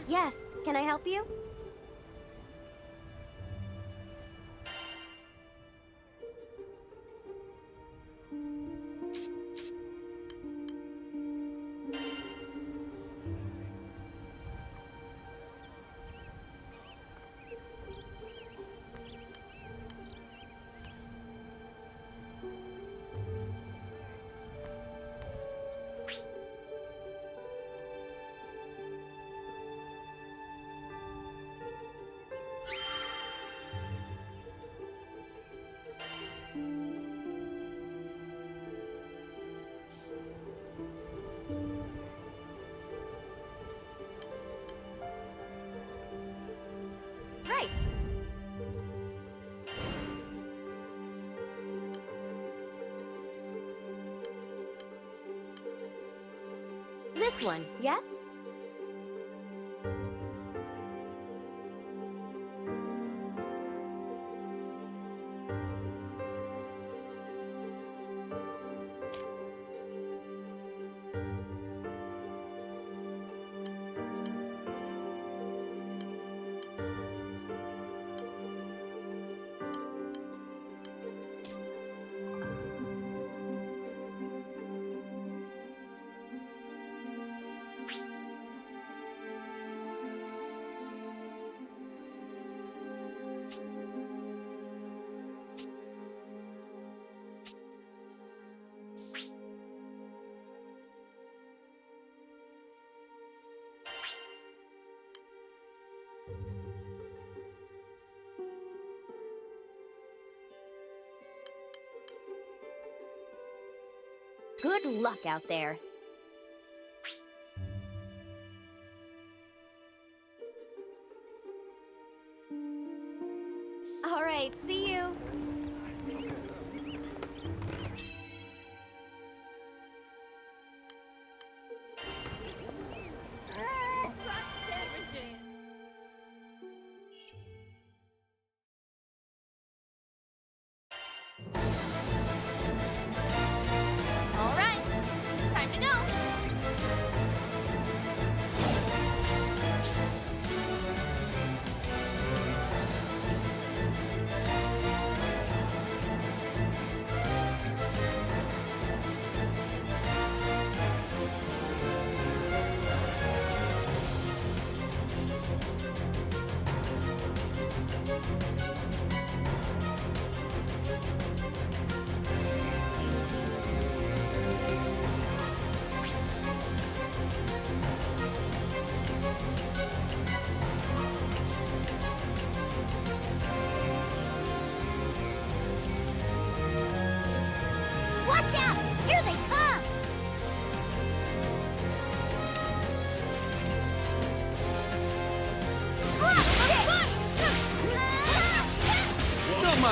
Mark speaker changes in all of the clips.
Speaker 1: Yes, can I help you? Right. This one, yes? Good luck out there. All right, see you.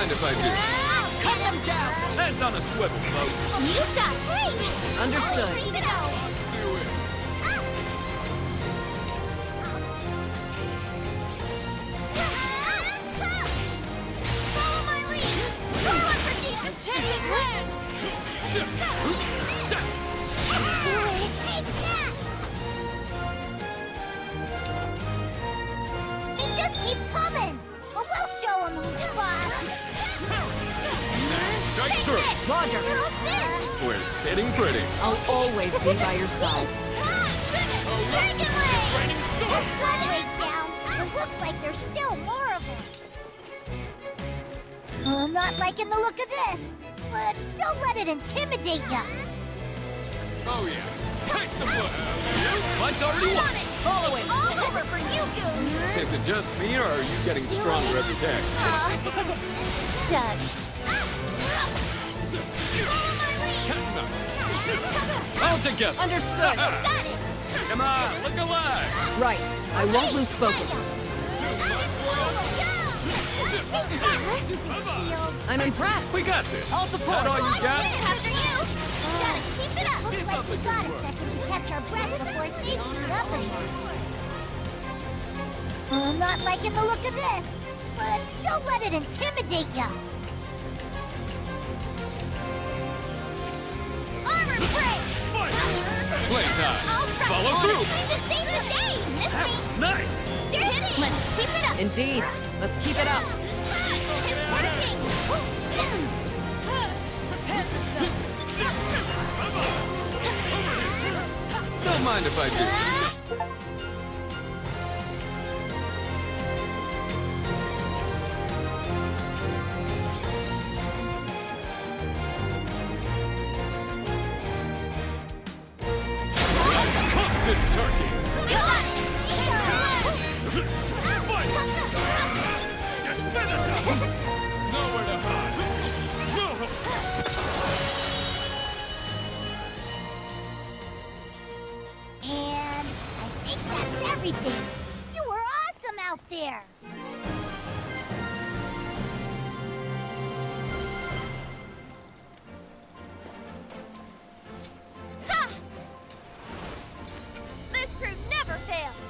Speaker 2: If I do.
Speaker 3: Cut them down!
Speaker 2: Heads on a swivel, folks.
Speaker 3: You got me!
Speaker 4: Understood.
Speaker 2: Do it.
Speaker 3: Follow my lead! Go on for deep! Intended lands! Do it! Take that! They just keep coming! But we'll show them who's boss!
Speaker 2: Straight through.
Speaker 4: Roger.
Speaker 2: We're sitting pretty.
Speaker 4: I'll always be by your side.
Speaker 3: Dragon Ray! Let's let it down. It looks like there's still more of them. I'm not liking the look of this, but don't let it intimidate ya.
Speaker 2: Oh, yeah. Taste the blood. Mike's already won.
Speaker 4: Follow it.
Speaker 3: All over for you, goons!
Speaker 2: Is it just me, or are you getting stronger every day?
Speaker 3: Shucks.
Speaker 2: Cat and mouse. All together.
Speaker 4: Understood.
Speaker 3: Got it!
Speaker 2: Come on, look alive.
Speaker 4: Right. I won't lose focus. I'm impressed.
Speaker 2: We got this.
Speaker 4: All support.
Speaker 2: That all you got?
Speaker 3: After you! Gotta keep it up! Looks like we got a second to catch our breath before things heat up again. I'm not liking the look of this, but don't let it intimidate ya. Armor break!
Speaker 2: Playtime.
Speaker 3: All right.
Speaker 2: Follow through.
Speaker 3: Time to save the day! This means
Speaker 2: Nice!
Speaker 3: Sure thing. Let's keep it up.
Speaker 4: Indeed. Let's keep it up.
Speaker 3: It's working.
Speaker 2: Don't mind if I do. Cook this turkey!
Speaker 3: Got it.
Speaker 2: Fight! Just finish up! Nowhere to hide!
Speaker 3: And I think that's everything. You were awesome out there. Ha! This crew never fails.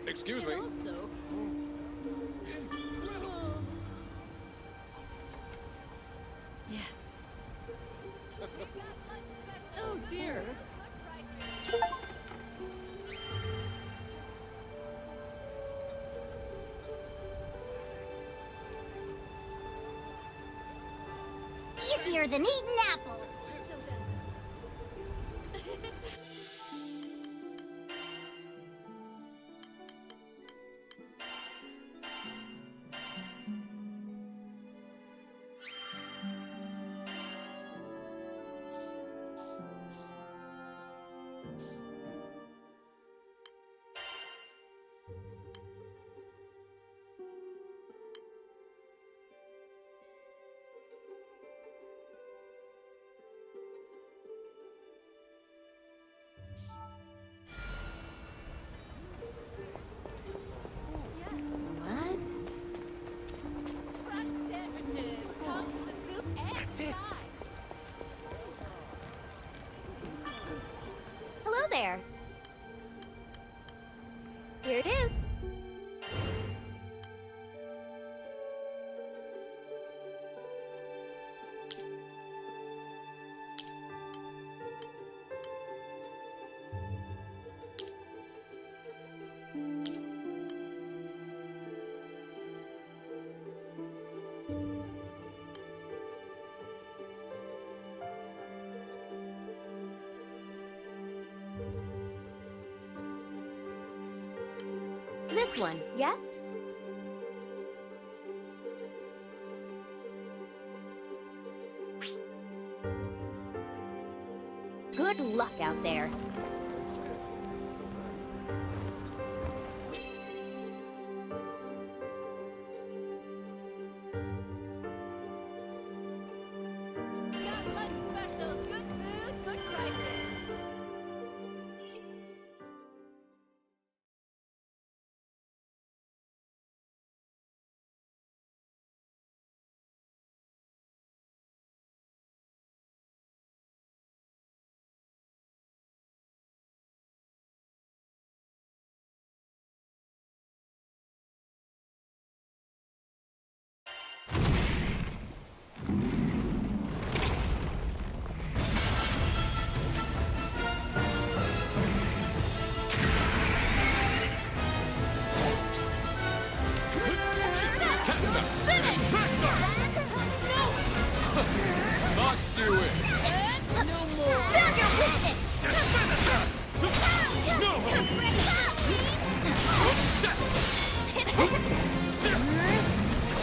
Speaker 2: Excuse me.
Speaker 4: Yes. Oh dear.
Speaker 3: Easier than eating apples.
Speaker 4: What?
Speaker 1: Hello there. Here it is. This one, yes? Good luck out there.
Speaker 4: Got lunch specials, good food, good prices.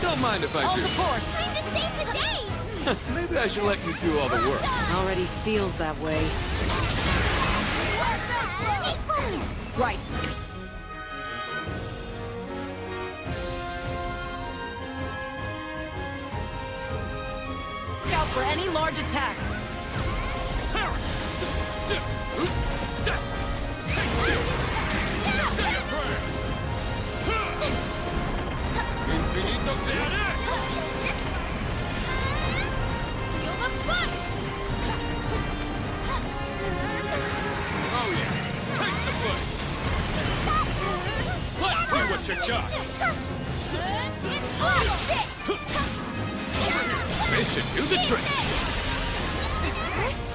Speaker 2: Don't mind if I
Speaker 4: All
Speaker 2: do.
Speaker 4: support.
Speaker 3: Trying to save the day!
Speaker 2: Maybe I should let you do all the work.
Speaker 4: Already feels that way.
Speaker 3: Stay focused!
Speaker 4: Right. Scout for any large attacks.
Speaker 2: Infinito crearé!
Speaker 4: Feel the fight!
Speaker 2: Oh yeah, taste the blade! Let's see what you got! This should do the trick!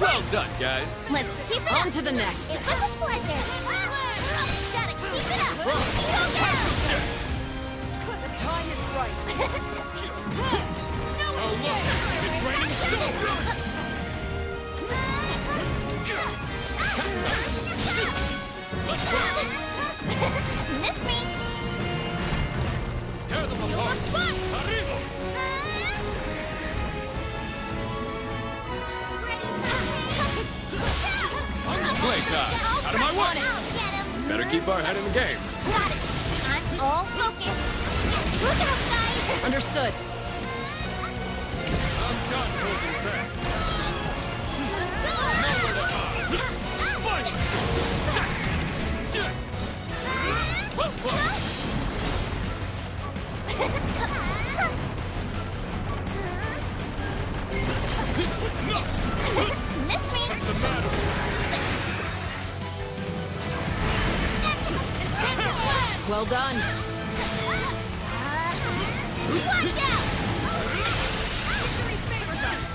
Speaker 2: Well done, guys!
Speaker 3: Let's keep it
Speaker 4: On
Speaker 3: up!
Speaker 4: to the next.
Speaker 3: It was a pleasure! Gotta keep it up! Go
Speaker 4: The time is right.
Speaker 2: Oh look, it's raining silver! Let's go!
Speaker 3: Miss me!
Speaker 2: Tear them apart! Arriba! Playtime! Out of my way!
Speaker 3: I'll get him!
Speaker 2: Better keep our head in the game.
Speaker 3: Got it! I'm all focused! Look out, guys!
Speaker 4: Understood.
Speaker 2: I'm done holding back. Nowhere to hide. Fight!
Speaker 3: Miss me!
Speaker 2: What's the matter?
Speaker 4: Well done.
Speaker 3: Watch out!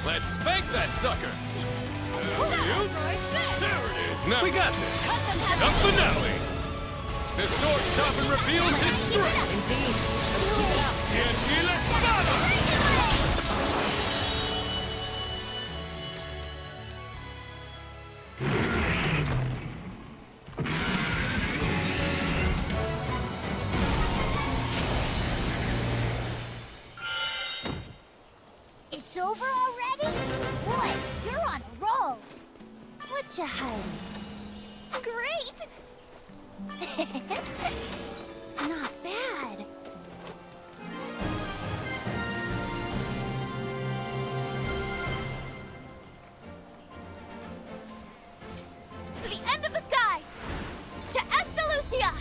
Speaker 2: Let's spank that sucker. You? There it is. Now we got this. The finale. The sword chopping reveals his strength.
Speaker 4: Indeed. Let's keep it up.
Speaker 2: Y la espada.
Speaker 3: It's over already? Boy, you're on a roll. What you hiding? Great! Not bad. To the end of the skies! To Estalucia!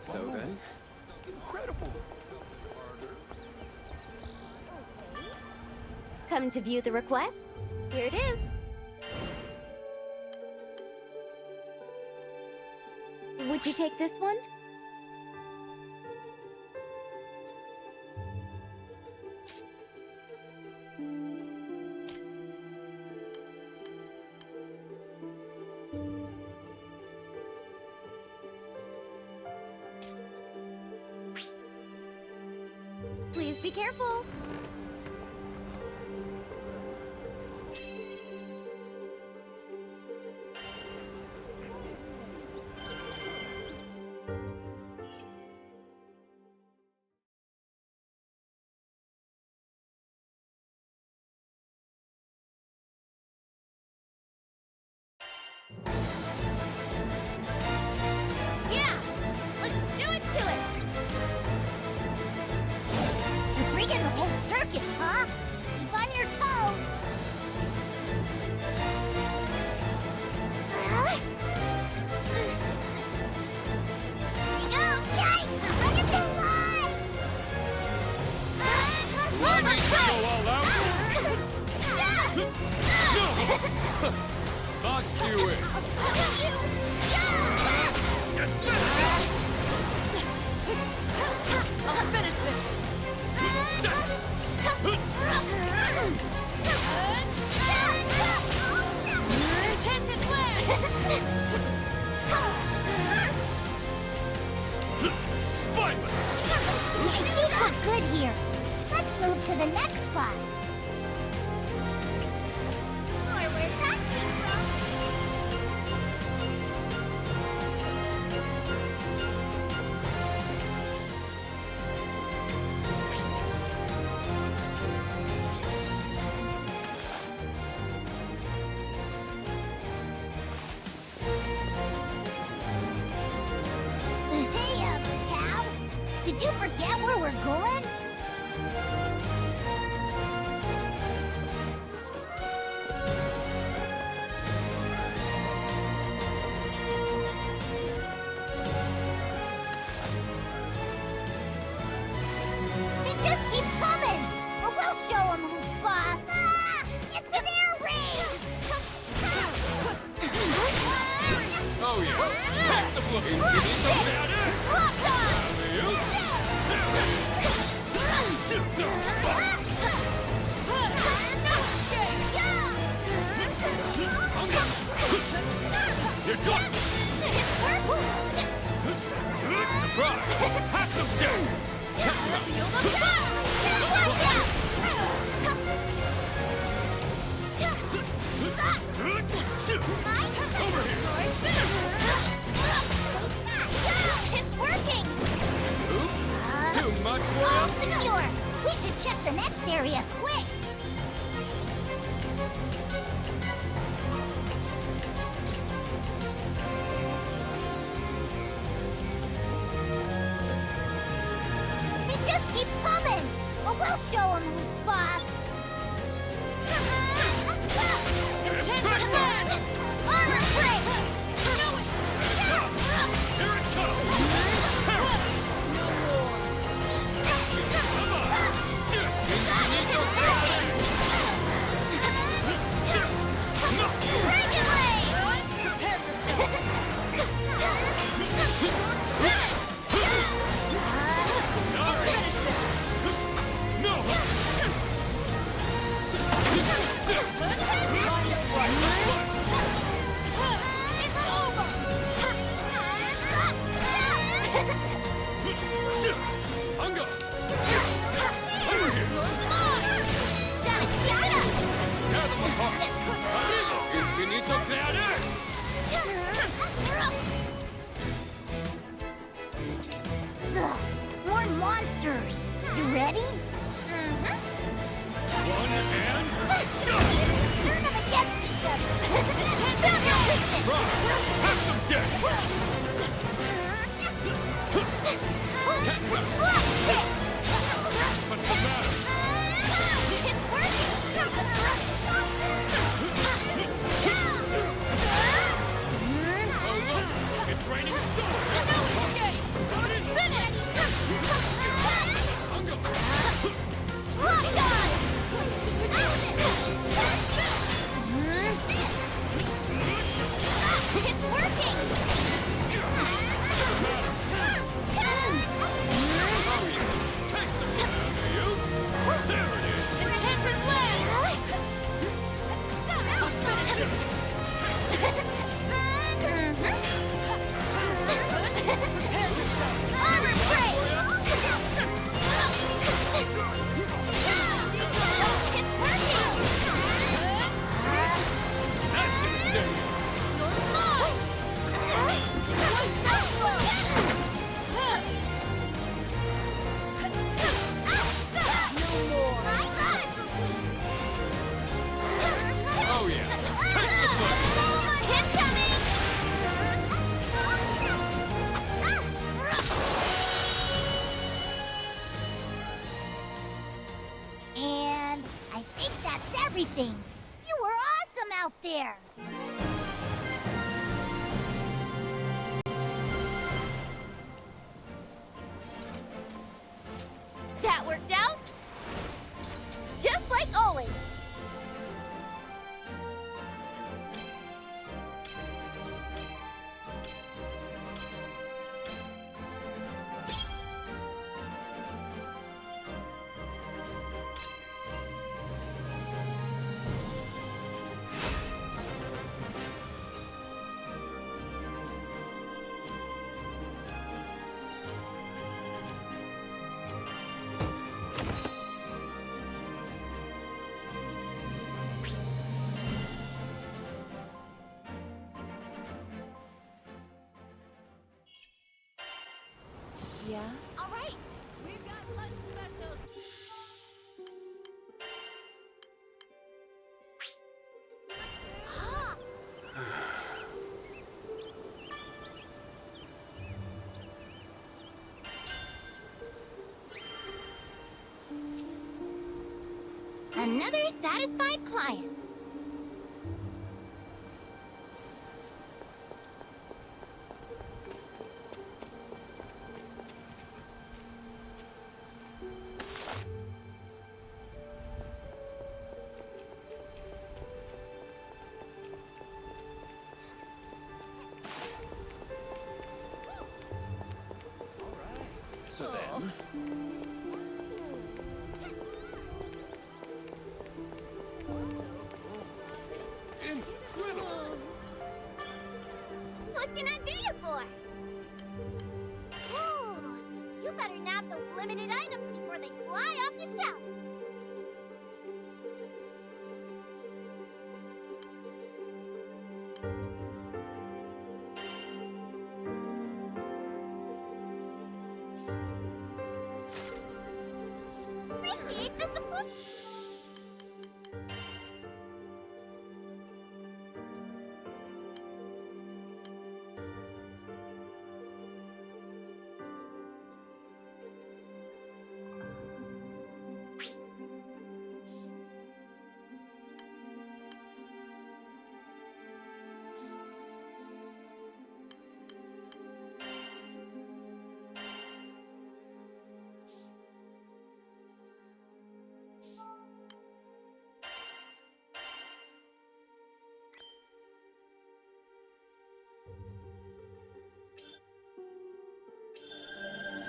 Speaker 2: So then, incredible.
Speaker 1: Come to view the requests? Here it is. Would you take this one? Please be careful. Yeah! Let's do it to it!
Speaker 3: You're bringing the whole circus, huh? Keep on your toes. Here we go. Yikes! The circus is alive!
Speaker 2: I need to go all out. Box you in.
Speaker 4: I'll finish this. Enchanted land.
Speaker 2: Spineless.
Speaker 3: I think we're good here. Let's move to the next spot. Where's that came from? Hey, pal. Did you forget where we're going? They just keep coming! But we'll show them who's boss! Ah! It's an air raid!
Speaker 2: Oh yeah. Taste the blood. Infinito Creator. Alley-oop. You're done. Surprise. Have some death. Over here.
Speaker 3: It's working!
Speaker 2: Oops. Too much
Speaker 3: All
Speaker 2: work.
Speaker 3: secure! We should check the next area quick! They just keep coming! But we'll show them who's boss!
Speaker 4: Enchanted land.
Speaker 3: Armor break!
Speaker 2: Here it comes.
Speaker 4: Prepare yourself. Finish this.
Speaker 2: No.
Speaker 4: It's over.
Speaker 2: Ungo. Over here. Tear them apart. Amigo, Infinito Creator.
Speaker 3: Ugh, more monsters! You ready?
Speaker 2: One and
Speaker 3: Turn them against each other!
Speaker 2: run. Have some death. What's the matter?
Speaker 3: It's working!
Speaker 2: Oh look, it's raining swords.
Speaker 4: Okay.
Speaker 2: Got it.
Speaker 3: Armor break! It's working!
Speaker 2: That's gonna sting you. Oh yeah. Take the foot.
Speaker 3: And I think that's everything. You were awesome out there.
Speaker 1: That worked out? Just like always. Yeah?
Speaker 4: All right, we've got lunch specials.
Speaker 3: Another satisfied client.
Speaker 2: So then, incredible.
Speaker 3: What can I do you for? Ooh, you better nab those limited items before they fly off the shelf. Appreciate the support.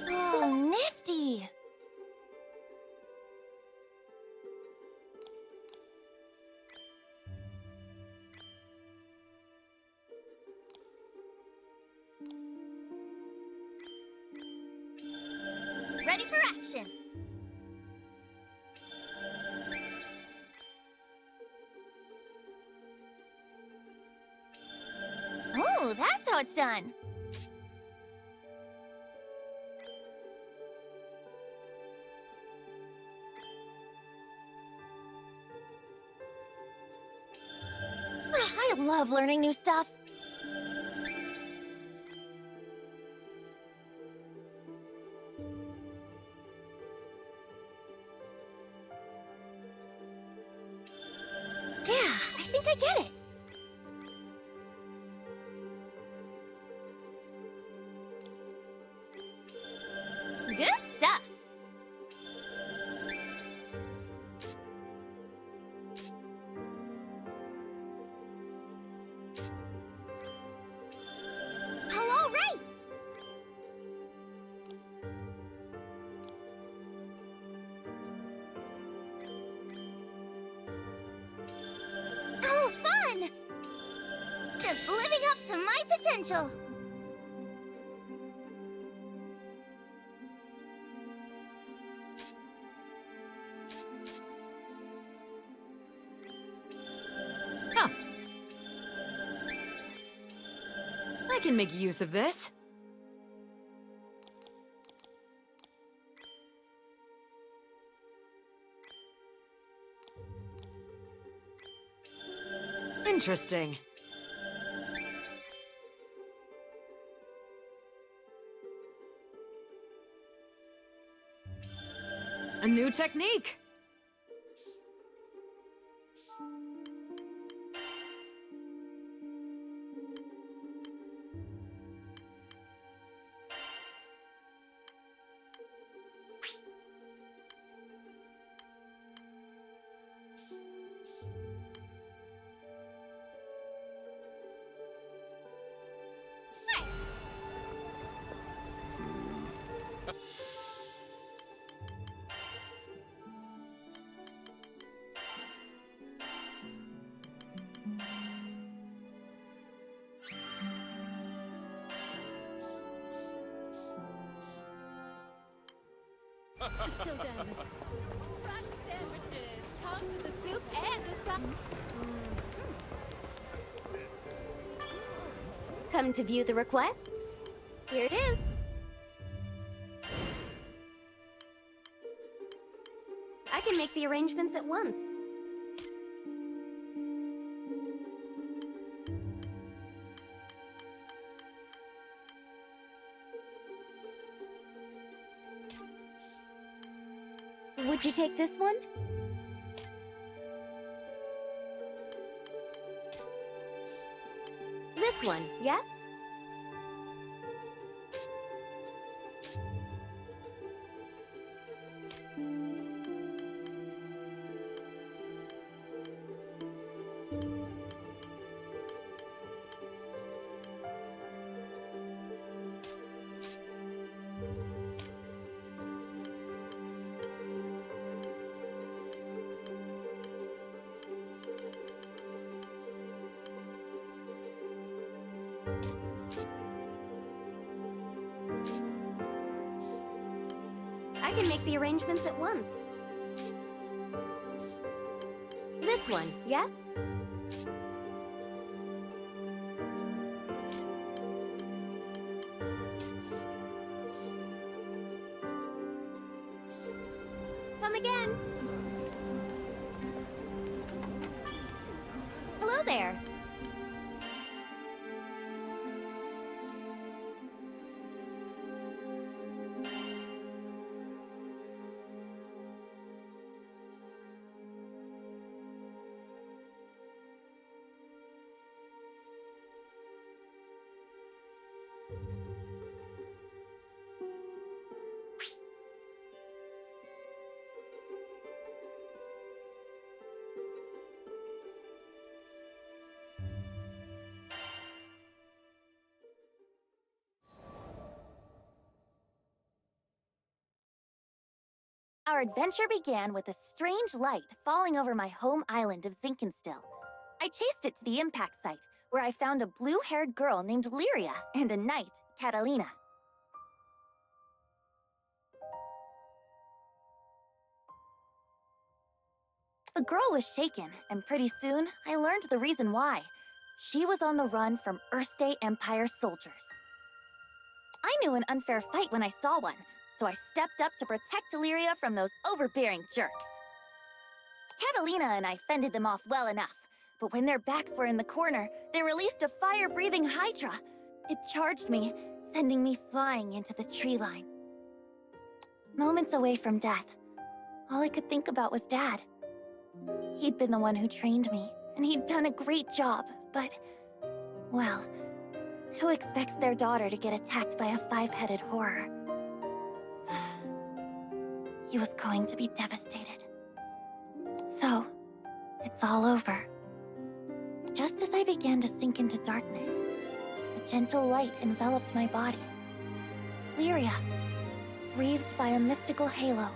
Speaker 1: Oh, nifty!
Speaker 3: Ready for action.
Speaker 1: Oh, that's how it's done. I love learning new stuff. Yeah, I think I get it. Good stuff.
Speaker 3: Just living up to my potential.
Speaker 5: Huh. I can make use of this. Interesting. A new technique.
Speaker 4: So done. Fresh sandwiches. Come for the soup and the sauce.
Speaker 3: Come to view the requests? Here it is. I can make the arrangements at once. Would you take this one? This one, yes? I can make the arrangements at once. This one, yes? Come again. Hello there. Our adventure began with a strange light falling over my home island of Zinkenstill. I chased it to the impact site, where I found a blue-haired girl named Lyria and a knight, Catalina. The girl was shaken, and pretty soon I learned the reason why. She was on the run from Erste Empire soldiers. I knew an unfair fight when I saw one, so I stepped up to protect Lyria from those overbearing jerks. Catalina and I fended them off well enough, but when their backs were in the corner, they released a fire-breathing hydra. It charged me, sending me flying into the tree line. Moments away from death, all I could think about was Dad. He'd been the one who trained me, and he'd done a great job, but, well, who expects their daughter to get attacked by a five-headed horror? He was going to be devastated. So, it's all over. Just as I began to sink into darkness, a gentle light enveloped my body. Lyria, wreathed by a mystical halo,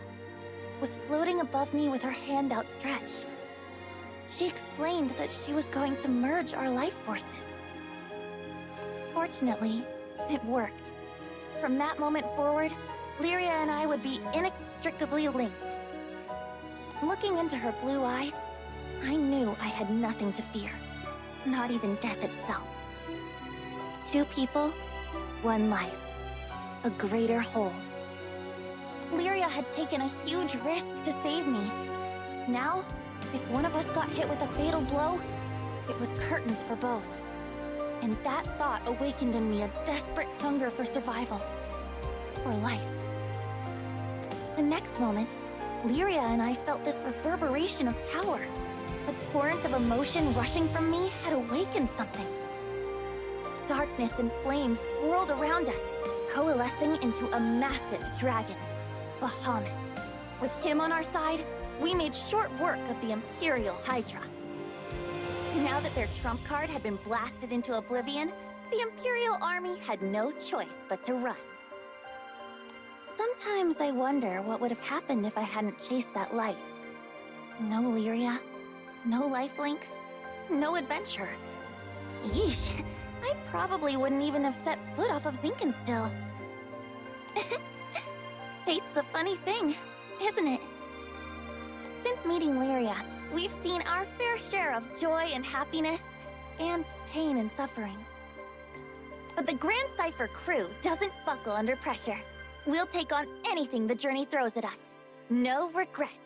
Speaker 3: was floating above me with her hand outstretched. She explained that she was going to merge our life forces. Fortunately, it worked. From that moment forward, Lyria and I would be inextricably linked. Looking into her blue eyes, I knew I had nothing to fear. Not even death itself. 2 people, 1 life. A greater whole. Lyria had taken a huge risk to save me. Now, if one of us got hit with a fatal blow, it was curtains for both. And that thought awakened in me a desperate hunger for survival. For life. The next moment, Lyria and I felt this reverberation of power. A torrent of emotion rushing from me had awakened something. Darkness and flames swirled around us, coalescing into a massive dragon, Bahamut. With him on our side, we made short work of the Imperial Hydra. Now that their trump card had been blasted into oblivion, the Imperial Army had no choice but to run. Sometimes I wonder what would have happened if I hadn't chased that light. No Lyria, no lifelink, no adventure. Yeesh, I probably wouldn't even have set foot off of Zinkenstill. Fate's a funny thing, isn't it? Since meeting Lyria, we've seen our fair share of joy and happiness, and pain and suffering. But the Grand Cypher crew doesn't buckle under pressure. We'll take on anything the journey throws at us. No regrets.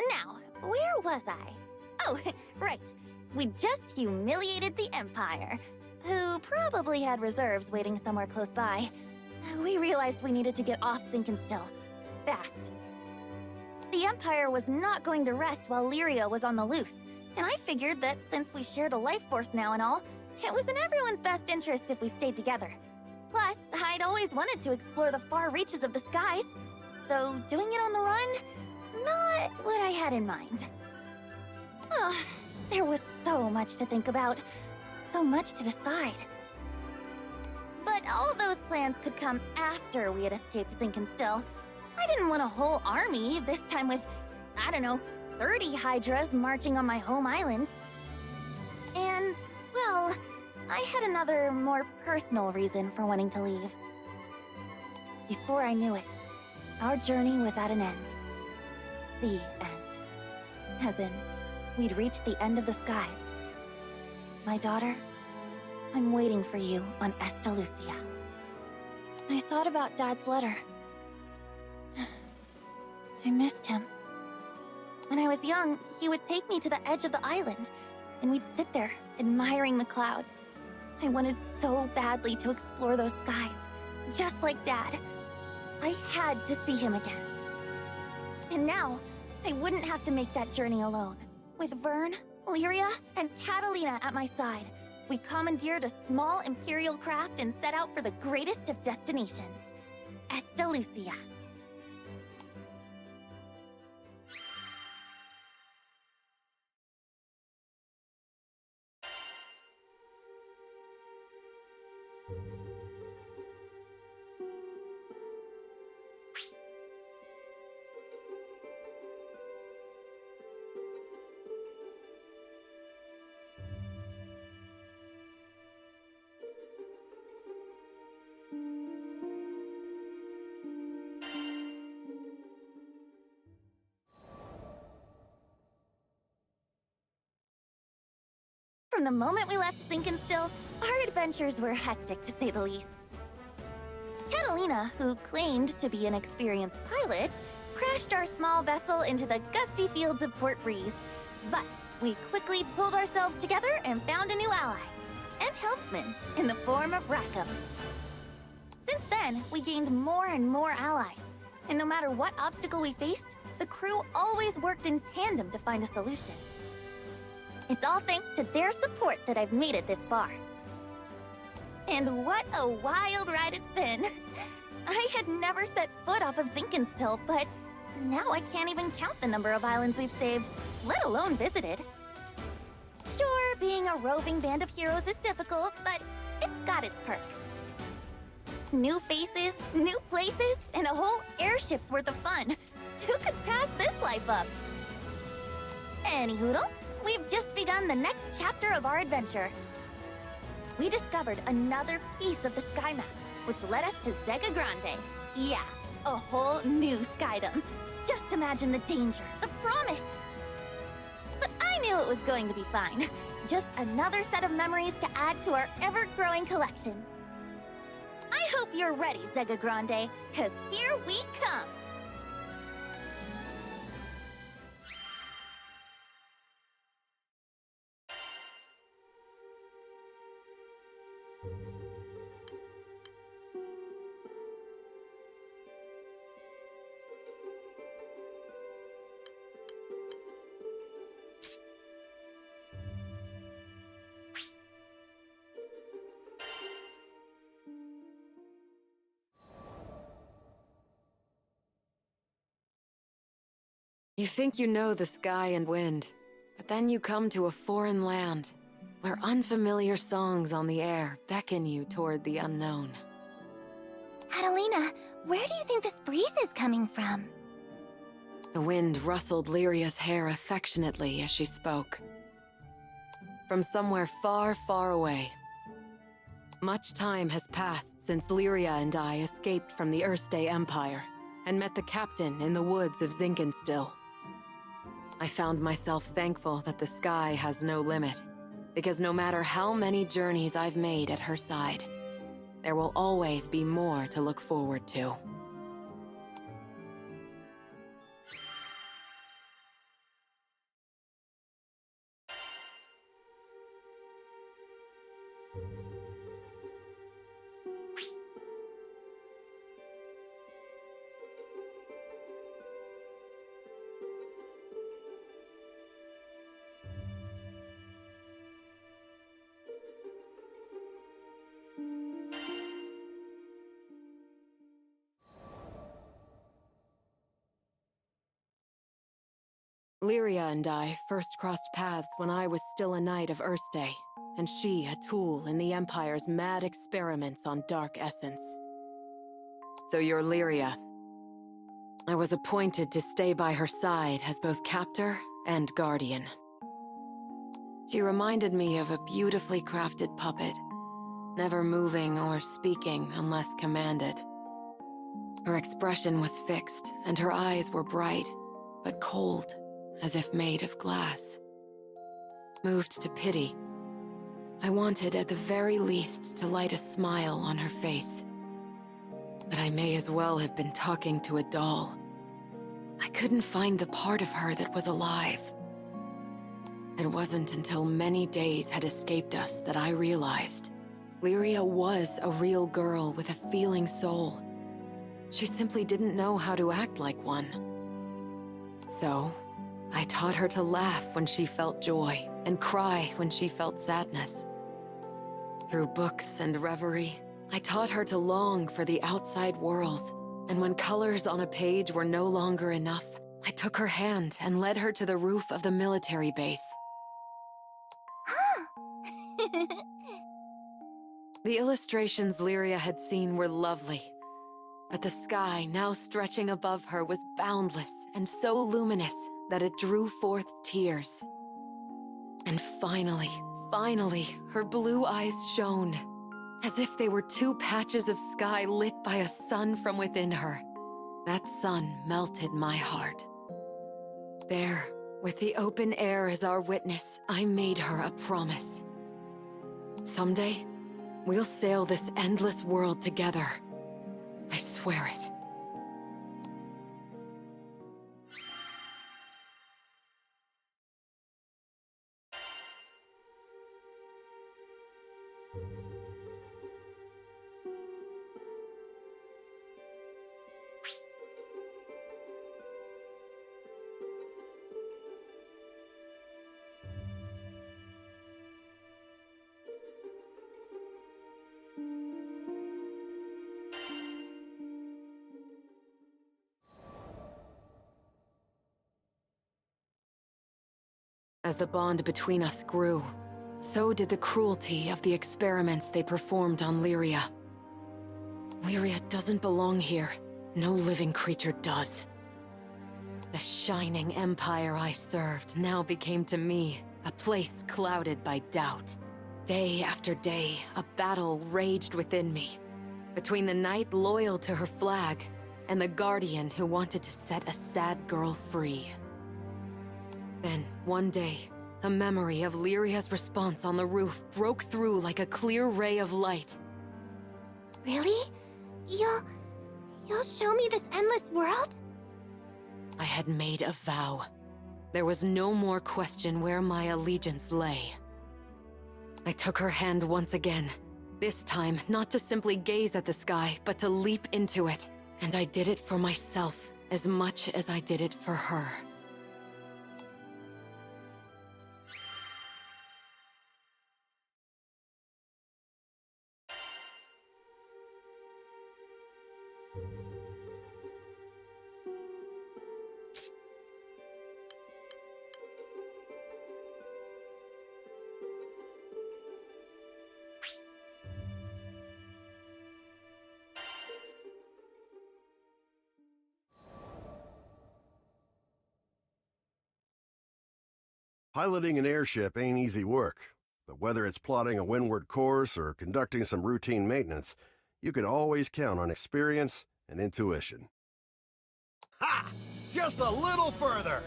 Speaker 3: Now, where was I? Oh, right. We just humiliated the Empire, who probably had reserves waiting somewhere close by. We realized we needed to get off Zinkenstill. Fast. The Empire was not going to rest while Lyria was on the loose, and I figured that since we shared a life force now and all, it was in everyone's best interest if we stayed together. Plus, I'd always wanted to explore the far reaches of the skies, though doing it on the run, not what I had in mind. Oh, there was so much to think about, so much to decide. But all those plans could come after we had escaped Zinkenstill. I didn't want a whole army, this time with, I don't know, 30 Hydras marching on my home island. And, well, I had another, more personal reason for wanting to leave. Before I knew it, our journey was at an end. The end. As in, we'd reached the end of the skies. My daughter, I'm waiting for you on Estalucia. I thought about Dad's letter. I missed him. When I was young, he would take me to the edge of the island, and we'd sit there, admiring the clouds. I wanted so badly to explore those skies, just like Dad. I had to see him again. And now, I wouldn't have to make that journey alone. With Vyrn, Lyria, and Catalina at my side, we commandeered a small Imperial craft and set out for the greatest of destinations, Estalucia. From the moment we left Zinkenstill, our adventures were hectic to say the least. Catalina, who claimed to be an experienced pilot, crashed our small vessel into the gusty fields of Port Breeze. But we quickly pulled ourselves together and found a new ally, and helpsman, in the form of Rackham. Since then, we gained more and more allies, and no matter what obstacle we faced, the crew always worked in tandem to find a solution. It's all thanks to their support that I've made it this far. And what a wild ride it's been! I had never set foot off of Zinkenstill, but now I can't even count the number of islands we've saved, let alone visited. Sure, being a roving band of heroes is difficult, but it's got its perks. New faces, new places, and a whole airship's worth of fun. Who could pass this life up? Anyhoodle, we've just begun the next chapter of our adventure. We discovered another piece of the sky map, which led us to Zegagrande. Yeah, a whole new Skydom. Just imagine the danger, the promise. But I knew it was going to be fine. Just another set of memories to add to our ever-growing collection. I hope you're ready, Zegagrande, 'cause here we come!
Speaker 5: You think you know the sky and wind, but then you come to a foreign land, where unfamiliar songs on the air beckon you toward the unknown.
Speaker 3: Catalina, where do you think this breeze is coming from?
Speaker 5: The wind rustled Lyria's hair affectionately as she spoke. From somewhere far, far away. Much time has passed since Lyria and I escaped from the Erste Empire and met the captain in the woods of Zinkenstill. I found myself thankful that the sky has no limit, because no matter how many journeys I've made at her side, there will always be more to look forward to. Lyria and I first crossed paths when I was still a knight of Erste, and she a tool in the Empire's mad experiments on dark essence. So you're Lyria. I was appointed to stay by her side as both captor and guardian. She reminded me of a beautifully crafted puppet, never moving or speaking unless commanded. Her expression was fixed, and her eyes were bright, but cold, as if made of glass. Moved to pity, I wanted at the very least to light a smile on her face. But I may as well have been talking to a doll. I couldn't find the part of her that was alive. It wasn't until many days had escaped us that I realized Lyria was a real girl with a feeling soul. She simply didn't know how to act like one. So, I taught her to laugh when she felt joy, and cry when she felt sadness. Through books and reverie, I taught her to long for the outside world, and when colors on a page were no longer enough, I took her hand and led her to the roof of the military base. The illustrations Lyria had seen were lovely, but the sky now stretching above her was boundless and so luminous that it drew forth tears. And finally, her blue eyes shone, as if they were two patches of sky lit by a sun from within her. That sun melted my heart. There, with the open air as our witness, I made her a promise. Someday, we'll sail this endless world together. swear it. As the bond between us grew, so did the cruelty of the experiments they performed on Lyria. Lyria doesn't belong here. No living creature does. The shining empire I served now became to me a place clouded by doubt. Day after day, a battle raged within me, between the knight loyal to her flag and the guardian who wanted to set a sad girl free. Then, one day, a memory of Lyria's response on the roof broke through like a clear ray of light.
Speaker 3: Really? You'll show me this endless world?
Speaker 5: I had made a vow. There was no more question where my allegiance lay. I took her hand once again. This time, not to simply gaze at the sky, but to leap into it. And I did it for myself, as much as I did it for her.
Speaker 6: Piloting an airship ain't easy work, but whether it's plotting a windward course or conducting some routine maintenance, you can always count on experience and intuition. Ha! Just a little further!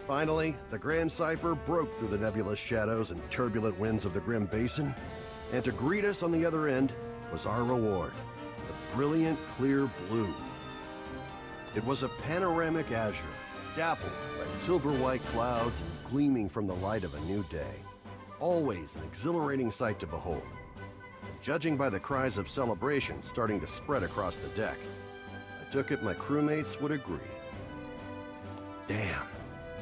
Speaker 6: Finally, the Grand Cipher broke through the nebulous shadows and turbulent winds of the Grim Basin, and to greet us on the other end was our reward, the brilliant clear blue. It was a panoramic azure, dappled by silver-white clouds and gleaming from the light of a new day. Always an exhilarating sight to behold. Judging by the cries of celebration starting to spread across the deck, I took it my crewmates would agree. Damn,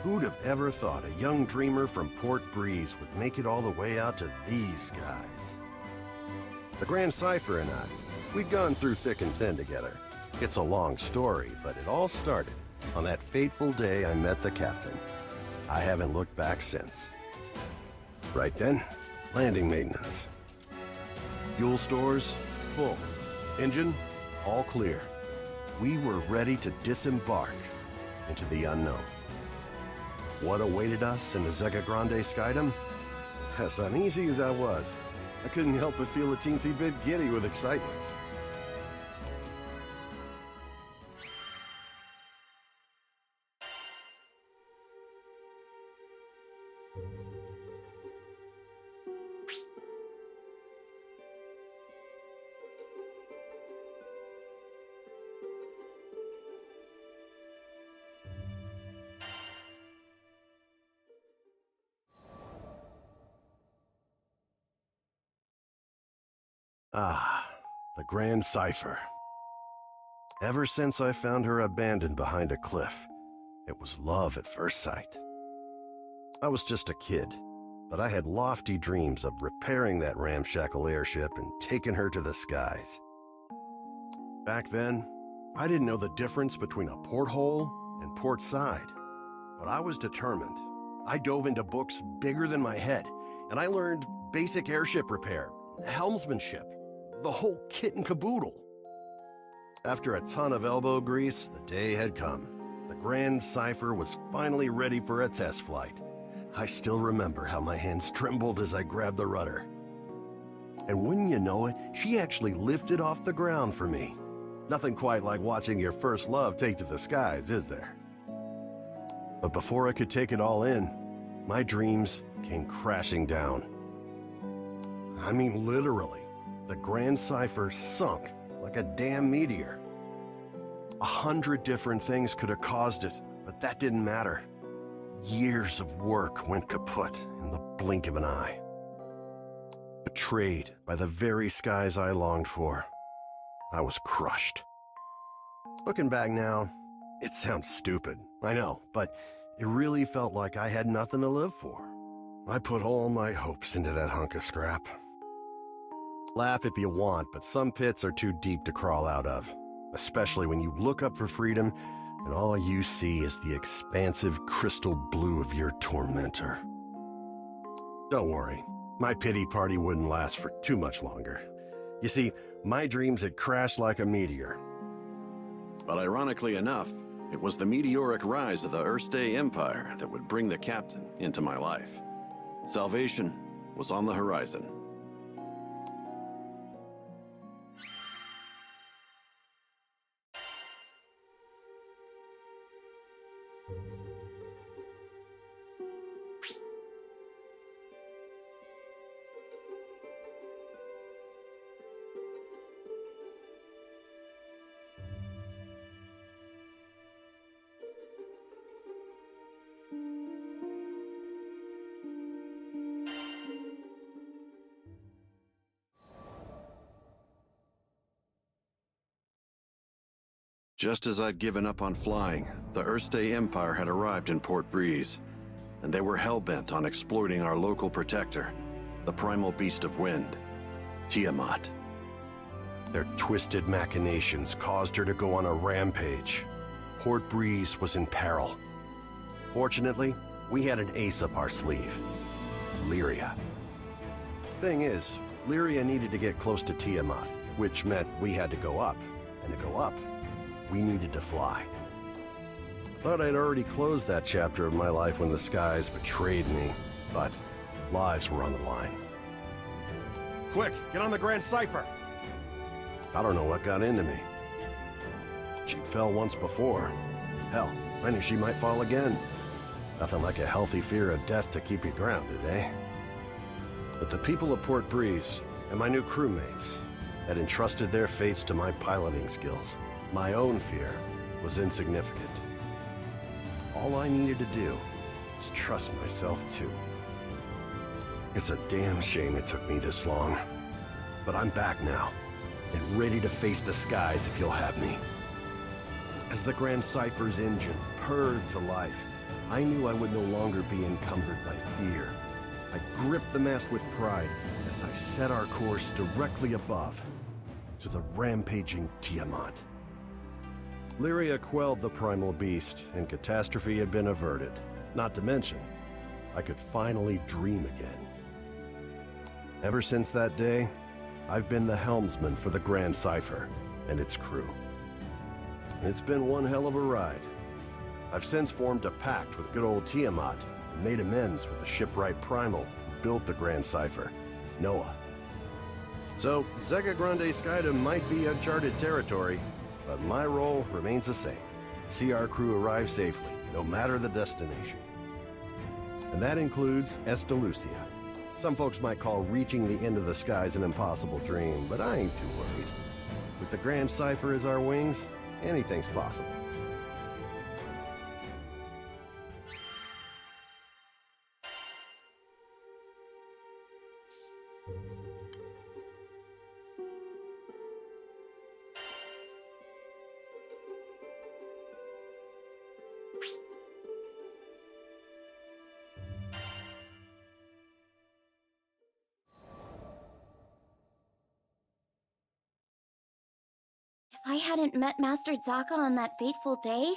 Speaker 6: who'd have ever thought a young dreamer from Port Breeze would make it all the way out to these skies? The Grand Cipher and I, we'd gone through thick and thin together. It's a long story, but it all started on that fateful day I met the captain. I haven't looked back since. Right then, landing maintenance. Fuel stores, full. Engine, all clear. We were ready to disembark into the unknown. What awaited us in the Zegagrande Skydom? As uneasy as I was, I couldn't help but feel a teensy bit giddy with excitement. Ah, the Grand Cipher. Ever since I found her abandoned behind a cliff, it was love at first sight. I was just a kid, but I had lofty dreams of repairing that ramshackle airship and taking her to the skies. Back then, I didn't know the difference between a porthole and port side, but I was determined. I dove into books bigger than my head, and I learned basic airship repair, helmsmanship, the whole kit and caboodle. After a ton of elbow grease, the day had come. The Grand Cipher was finally ready for a test flight. I still remember how my hands trembled as I grabbed the rudder. And wouldn't you know it, she actually lifted off the ground for me. Nothing quite like watching your first love take to the skies, is there? But before I could take it all in, my dreams came crashing down. I mean, literally. The Grand Cipher sunk like a damn meteor. 100 different things could have caused it, but that didn't matter. Years of work went kaput in the blink of an eye. Betrayed by the very skies I longed for, I was crushed. Looking back now, it sounds stupid, I know, but it really felt like I had nothing to live for. I put all my hopes into that hunk of scrap. Laugh if you want, but some pits are too deep to crawl out of, especially when you look up for freedom and all you see is the expansive crystal blue of your tormentor. Don't worry, my pity party wouldn't last for too much longer. You see, my dreams had crashed like a meteor. But ironically enough, it was the meteoric rise of the Erste Empire that would bring the captain into my life. Salvation was on the horizon. Just as I'd given up on flying, the Erste Empire had arrived in Port Breeze, and they were hell-bent on exploiting our local protector, the primal beast of wind, Tiamat. Their twisted machinations caused her to go on a rampage. Port Breeze was in peril. Fortunately, we had an ace up our sleeve, Lyria. Thing is, Lyria needed to get close to Tiamat, which meant we had to go up, and to go up, we needed to fly. I thought I'd already closed that chapter of my life when the skies betrayed me, but lives were on the line. Quick, get on the Grand Cipher! I don't know what got into me. She fell once before. Hell, I knew she might fall again. Nothing like a healthy fear of death to keep you grounded, eh? But the people of Port Breeze and my new crewmates had entrusted their fates to my piloting skills. My own fear was insignificant. All I needed to do was trust myself too. It's a damn shame it took me this long. But I'm back now, and ready to face the skies if you'll have me. As the Grand Cipher's engine purred to life, I knew I would no longer be encumbered by fear. I gripped the mast with pride as I set our course directly above to the rampaging Tiamat. Lyria quelled the primal beast, and catastrophe had been averted. Not to mention, I could finally dream again. Ever since that day, I've been the helmsman for the Grand Cipher and its crew. It's been one hell of a ride. I've since formed a pact with good old Tiamat and made amends with the shipwright primal who built the Grand Cipher, Noah. So, Zegagrande Skydom might be uncharted territory, but my role remains the same. See our crew arrive safely, no matter the destination. And that includes Estalucia. Some folks might call reaching the end of the skies an impossible dream, but I ain't too worried. With the Grand Cipher as our wings, anything's possible.
Speaker 3: If I hadn't met Master Zaka on that fateful day,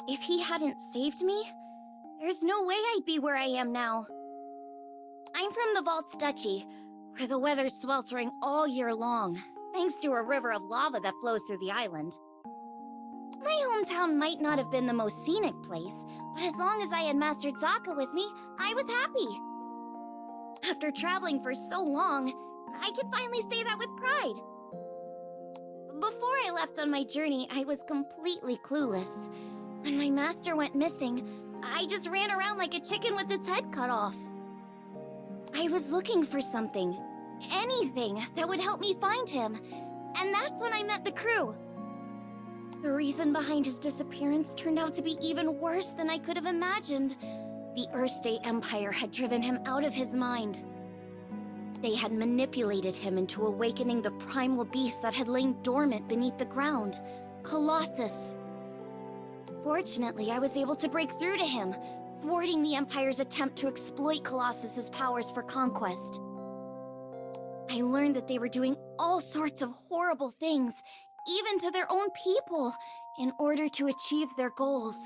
Speaker 3: if he hadn't saved me, there's no way I'd be where I am now. I'm from the Vaults Duchy, where the weather's sweltering all year long, thanks to a river of lava that flows through the island. My hometown might not have been the most scenic place, but as long as I had Master Zaka with me, I was happy. After traveling for so long, I can finally say that with pride. Before I left on my journey, I was completely clueless. When my master went missing, I just ran around like a chicken with its head cut off. I was looking for something, anything that would help me find him, And that's when I met the crew. The reason behind his disappearance turned out to be even worse than I could have imagined. The Earthstate Empire had driven him out of his mind. They had manipulated him into awakening the primal beast that had lain dormant beneath the ground, Colossus. Fortunately, I was able to break through to him, thwarting the Empire's attempt to exploit Colossus's powers for conquest. I learned that they were doing all sorts of horrible things, even to their own people, in order to achieve their goals.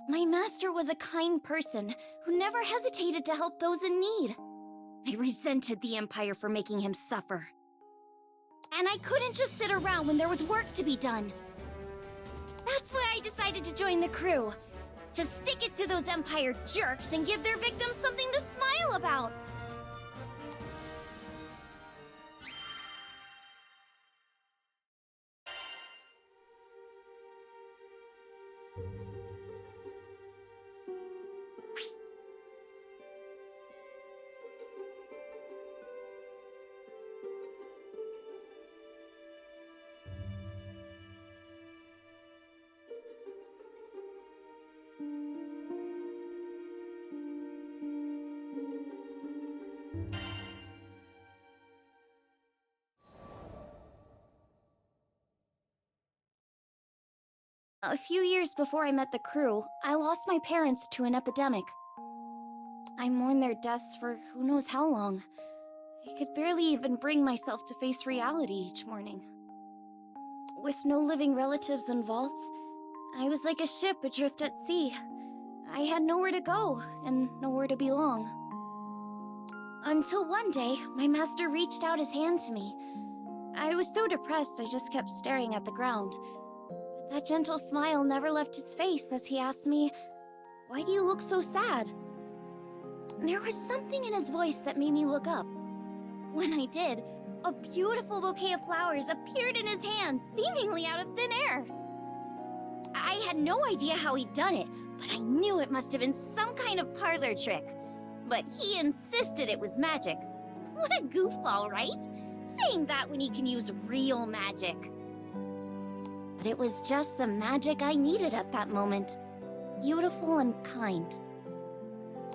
Speaker 3: My master was a kind person who never hesitated to help those in need. I resented the Empire for making him suffer. And I couldn't just sit around when there was work to be done. That's why I decided to join the crew. To stick it to those Empire jerks and give their victims something to smile about. A few years before I met the crew, I lost my parents to an epidemic. I mourned their deaths for who knows how long. I could barely even bring myself to face reality each morning. With no living relatives in vaults, I was like a ship adrift at sea. I had nowhere to go and nowhere to belong. Until one day, my master reached out his hand to me. I was so depressed I just kept staring at the ground. That gentle smile never left his face as he asked me, "Why do you look so sad?" There was something in his voice that made me look up. When I did, a beautiful bouquet of flowers appeared in his hand, seemingly out of thin air. I had no idea how he'd done it, but I knew it must have been some kind of parlor trick. But he insisted it was magic. What a goofball, right? Saying that when he can use real magic. But it was just the magic I needed at that moment. Beautiful and kind.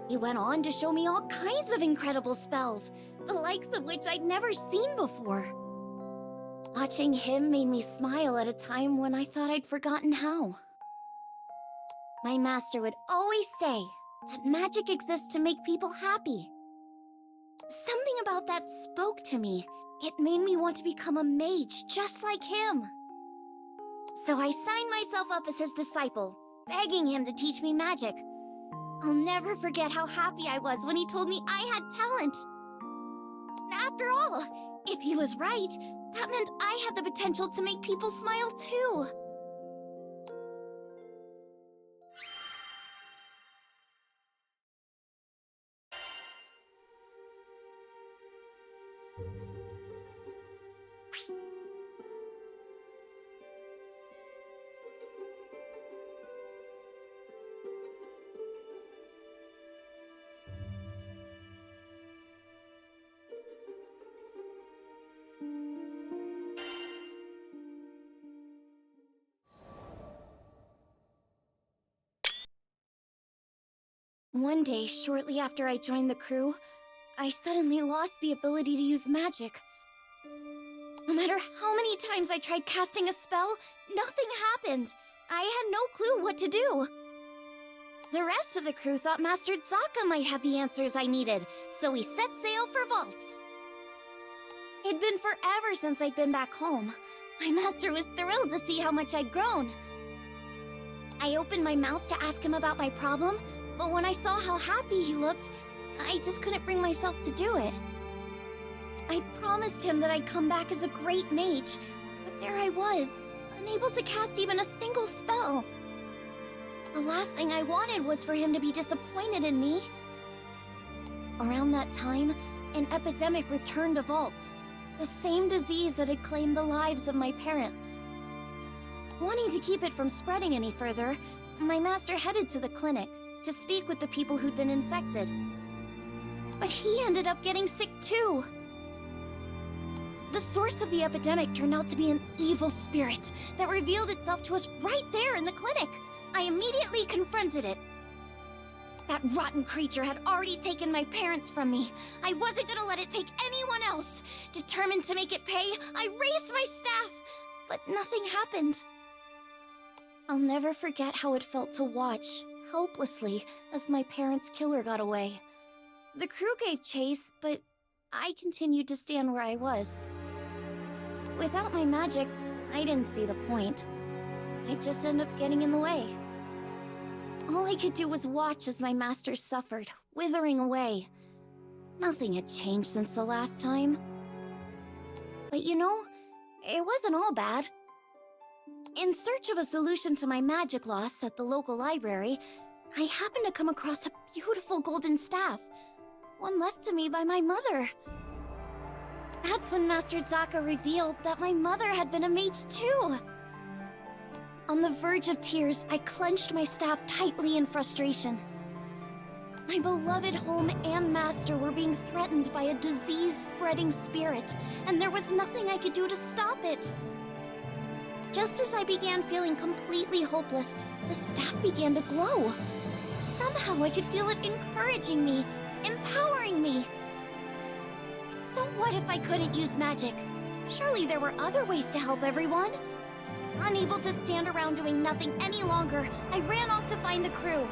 Speaker 3: He went on to show me all kinds of incredible spells, the likes of which I'd never seen before. Watching him made me smile at a time when I thought I'd forgotten how. My master would always say that magic exists to make people happy. Something about that spoke to me. It made me want to become a mage just like him. So I signed myself up as his disciple, begging him to teach me magic. I'll never forget how happy I was when he told me I had talent. After all, if he was right, that meant I had the potential to make people smile too. One day, shortly after I joined the crew, I suddenly lost the ability to use magic. No matter how many times I tried casting a spell, nothing happened. I had no clue what to do. The rest of the crew thought Master Zaka might have the answers I needed, so we set sail for vaults. It'd been forever since I'd been back home. My master was thrilled to see how much I'd grown. I opened my mouth to ask him about my problem, but when I saw how happy he looked, I just couldn't bring myself to do it. I'd promised him that I'd come back as a great mage, but there I was, unable to cast even a single spell. The last thing I wanted was for him to be disappointed in me. Around that time, an epidemic returned to vaults, the same disease that had claimed the lives of my parents. Wanting to keep it from spreading any further, my master headed to the clinic to speak with the people who'd been infected. But he ended up getting sick too. The source of the epidemic turned out to be an evil spirit that revealed itself to us right there in the clinic. I immediately confronted it. That rotten creature had already taken my parents from me. I wasn't gonna let it take anyone else. Determined to make it pay, I raised my staff, but nothing happened. I'll never forget how it felt to watch, helplessly, as my parents' killer got away. The crew gave chase, but I continued to stand where I was. Without my magic, I didn't see the point. I'd just end up getting in the way. All I could do was watch as my masters suffered, withering away. Nothing had changed since the last time. But you know, it wasn't all bad. In search of a solution to my magic loss at the local library, I happened to come across a beautiful golden staff, one left to me by my mother. That's when Master Zaka revealed that my mother had been a mage too. On the verge of tears, I clenched my staff tightly in frustration. My beloved home and master were being threatened by a disease-spreading spirit, and there was nothing I could do to stop it. Just as I began feeling completely hopeless, the staff began to glow. Somehow I could feel it encouraging me, empowering me. So what if I couldn't use magic? Surely there were other ways to help everyone. Unable to stand around doing nothing any longer, I ran off to find the crew.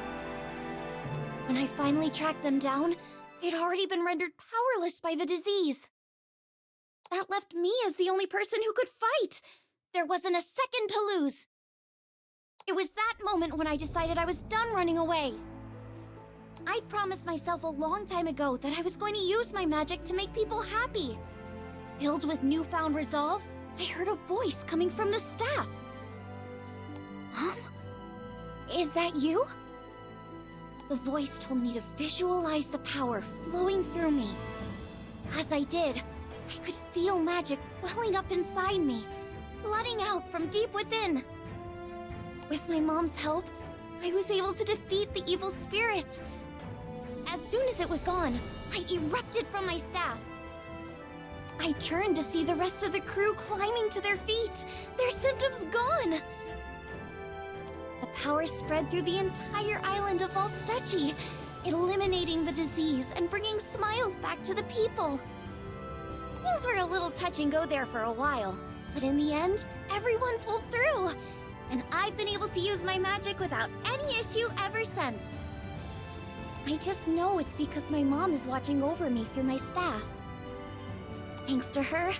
Speaker 3: When I finally tracked them down, they'd already been rendered powerless by the disease. That left me as the only person who could fight. There wasn't a second to lose. It was that moment when I decided I was done running away. I'd promised myself a long time ago that I was going to use my magic to make people happy. Filled with newfound resolve, I heard a voice coming from the staff. Mom? Is that you? The voice told me to visualize the power flowing through me. As I did, I could feel magic welling up inside me, flooding out from deep within. With my mom's help, I was able to defeat the evil spirit. As soon as it was gone, light erupted from my staff. I turned to see the rest of the crew climbing to their feet, their symptoms gone. The power spread through the entire island of Altstucci, eliminating the disease and bringing smiles back to the people. Things were a little touch and go there for a while, but in the end, everyone pulled through, and I've been able to use my magic without any issue ever since. I just know it's because my mom is watching over me through my staff. Thanks to her,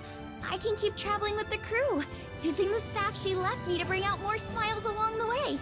Speaker 3: I can keep traveling with the crew, using the staff she left me to bring out more smiles along the way.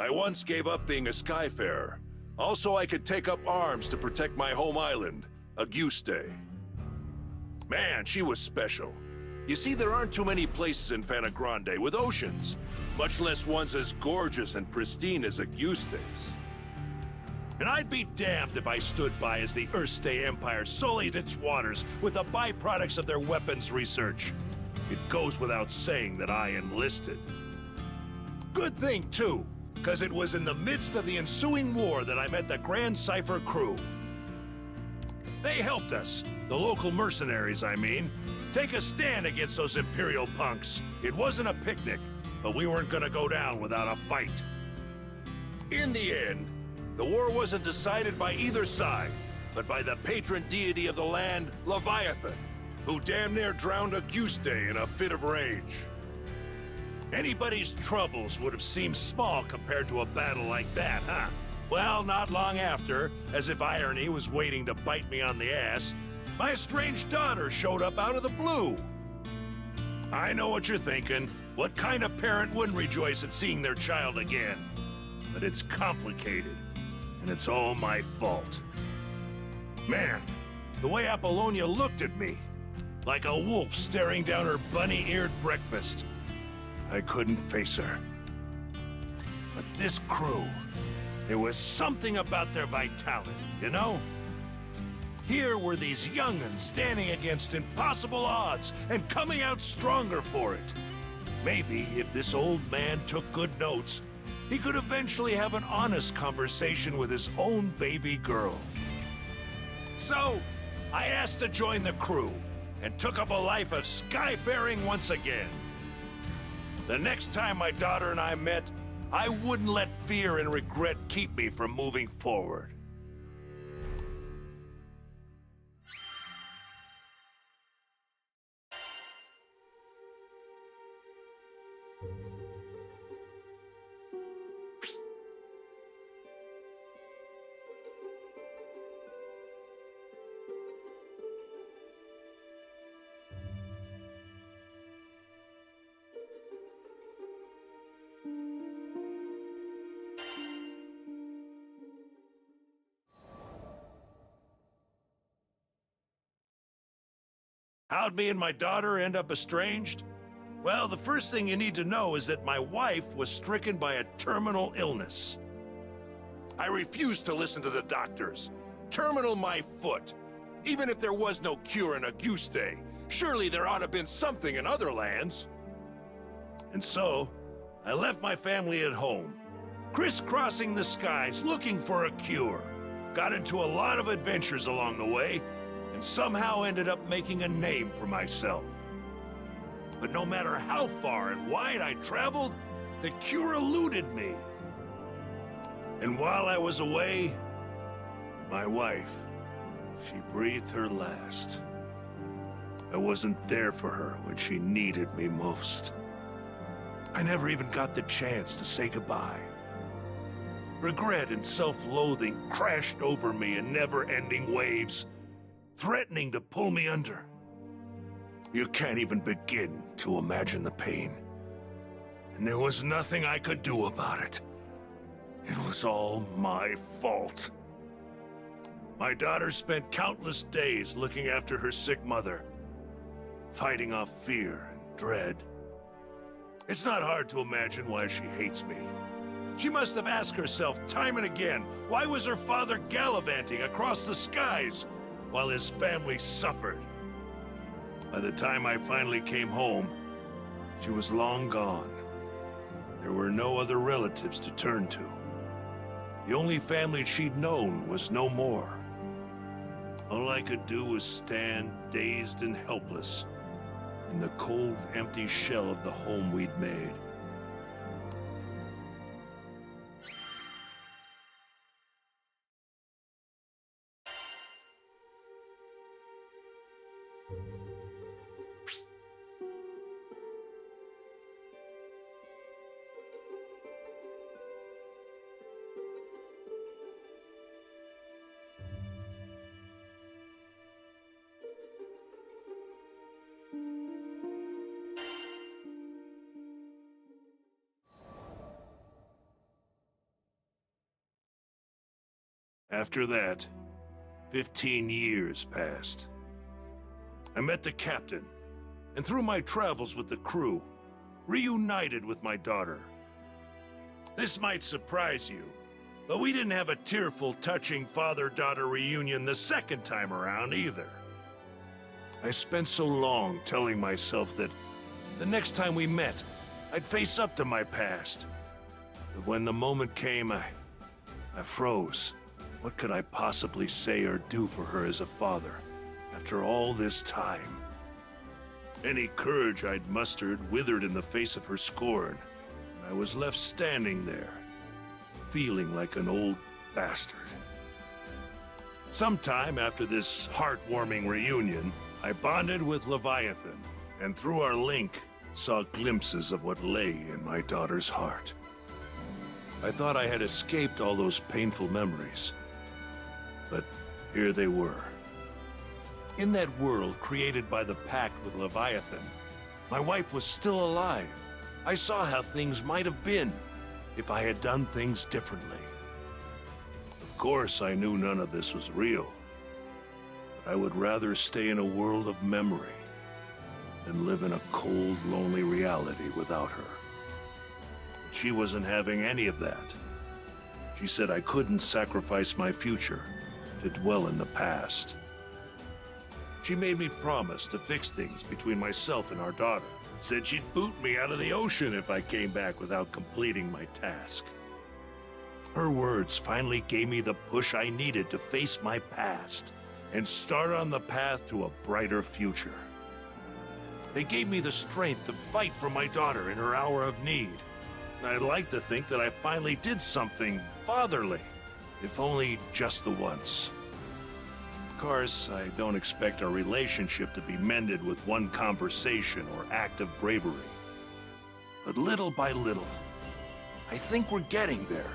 Speaker 7: I once gave up being a skyfarer. Also, I could take up arms to protect my home island, Auguste. Man, she was special. You see, there aren't too many places in Zegagrande with oceans, much less ones as gorgeous and pristine as Auguste's. And I'd be damned if I stood by as the Erste Empire sullied its waters with the byproducts of their weapons research. It goes without saying that I enlisted. Good thing, too, because it was in the midst of the ensuing war that I met the Grand Cipher crew. They helped us, the local mercenaries, I mean, take a stand against those Imperial punks. It wasn't a picnic, but we weren't gonna go down without a fight. In the end, the war wasn't decided by either side, but by the patron deity of the land, Leviathan, who damn near drowned Auguste in a fit of rage. Anybody's troubles would have seemed small compared to a battle like that, huh? Well, not long after, as if irony was waiting to bite me on the ass, my estranged daughter showed up out of the blue. I know what you're thinking. What kind of parent wouldn't rejoice at seeing their child again? But it's complicated, and it's all my fault. Man, the way Apollonia looked at me, like a wolf staring down her bunny-eared breakfast. I couldn't face her. But this crew, there was something about their vitality, you know? Here were these young'uns standing against impossible odds and coming out stronger for it. Maybe if this old man took good notes, he could eventually have an honest conversation with his own baby girl. So, I asked to join the crew and took up a life of skyfaring once again. The next time my daughter and I met, I wouldn't let fear and regret keep me from moving forward. How'd me and my daughter end up estranged? Well, the first thing you need to know is that my wife was stricken by a terminal illness. I refused to listen to the doctors. Terminal my foot. Even if there was no cure in Auguste, surely there ought to have been something in other lands. And so, I left my family at home, crisscrossing the skies looking for a cure. Got into a lot of adventures along the way, and somehow ended up making a name for myself. But no matter how far and wide I traveled, the cure eluded me. And while I was away, my wife, she breathed her last. I wasn't there for her when she needed me most. I never even got the chance to say goodbye. Regret and self-loathing crashed over me in never-ending waves, threatening to pull me under. You can't even begin to imagine the pain. And there was nothing I could do about it. It was all my fault. My daughter spent countless days looking after her sick mother, fighting off fear and dread. It's not hard to imagine why she hates me. She must have asked herself time and again, why was her father gallivanting across the skies while his family suffered? By the time I finally came home, she was long gone. There were no other relatives to turn to. The only family she'd known was no more. All I could do was stand, dazed and helpless, in the cold, empty shell of the home we'd made. After that, 15 years passed. I met the captain, and through my travels with the crew, reunited with my daughter. This might surprise you, but we didn't have a tearful, touching father-daughter reunion the second time around either. I spent so long telling myself that the next time we met, I'd face up to my past. But when the moment came, I froze. What could I possibly say or do for her as a father, after all this time? Any courage I'd mustered withered in the face of her scorn, and I was left standing there, feeling like an old bastard. Sometime after this heartwarming reunion, I bonded with Leviathan, and through our link, saw glimpses of what lay in my daughter's heart. I thought I had escaped all those painful memories, but here they were. In that world created by the pact with Leviathan, my wife was still alive. I saw how things might have been if I had done things differently. Of course, I knew none of this was real, but I would rather stay in a world of memory than live in a cold, lonely reality without her. But she wasn't having any of that. She said I couldn't sacrifice my future to dwell in the past. She made me promise to fix things between myself and our daughter. Said she'd boot me out of the ocean if I came back without completing my task. Her words finally gave me the push I needed to face my past and start on the path to a brighter future. They gave me the strength to fight for my daughter in her hour of need. And I'd like to think that I finally did something fatherly, if only just the once. Of course, I don't expect our relationship to be mended with one conversation or act of bravery. But little by little, I think we're getting there.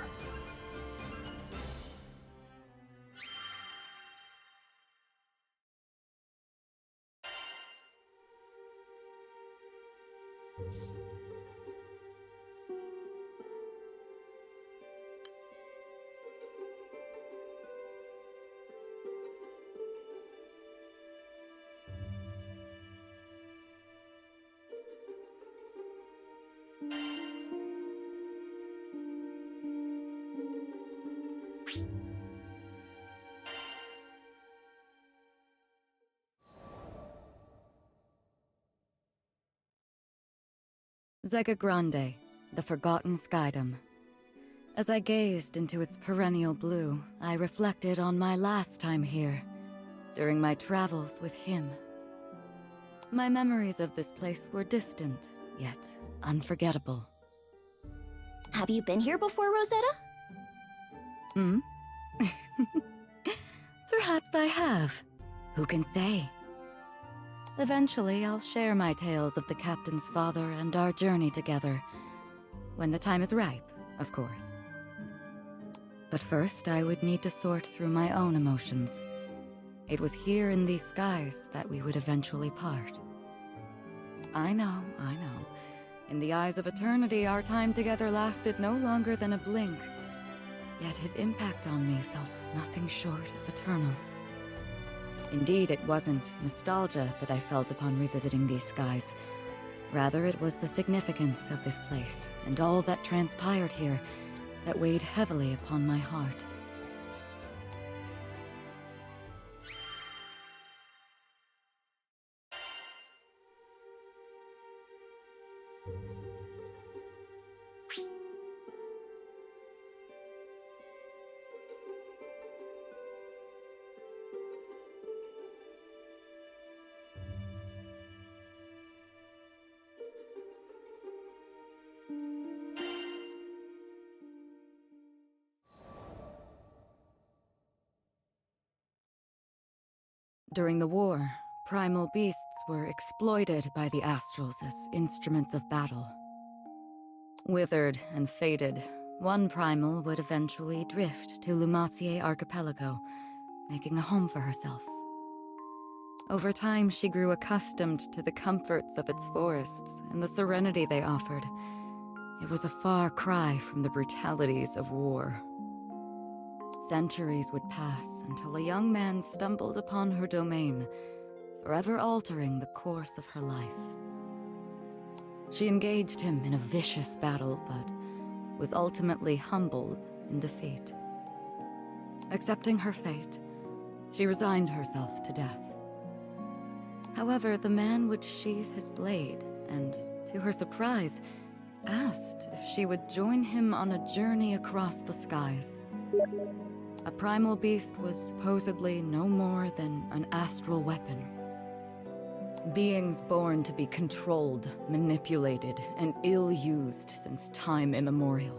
Speaker 8: Zegagrande, the forgotten Skydom. As I gazed into its perennial blue, I reflected on my last time here, during my travels with him. My memories of this place were distant, yet unforgettable.
Speaker 3: Have you been here before, Rosetta?
Speaker 8: Hmm? Perhaps I have. Who can say? Eventually, I'll share my tales of the Captain's father and our journey together. When the time is ripe, of course. But first, I would need to sort through my own emotions. It was here in these skies that we would eventually part. I know. In the eyes of eternity, our time together lasted no longer than a blink. Yet his impact on me felt nothing short of eternal. Indeed, it wasn't nostalgia that I felt upon revisiting these skies. Rather, it was the significance of this place, and all that transpired here, that weighed heavily upon my heart. During the war, primal beasts were exploited by the Astrals as instruments of battle. Withered and faded, one primal would eventually drift to Lumacier Archipelago, making a home for herself. Over time, she grew accustomed to the comforts of its forests and the serenity they offered. It was a far cry from the brutalities of war. Centuries would pass until a young man stumbled upon her domain, forever altering the course of her life. She engaged him in a vicious battle, but was ultimately humbled in defeat. Accepting her fate, she resigned herself to death. However, the man would sheath his blade and, to her surprise, asked if she would join him on a journey across the skies. A primal beast was supposedly no more than an astral weapon. Beings born to be controlled, manipulated, and ill-used since time immemorial.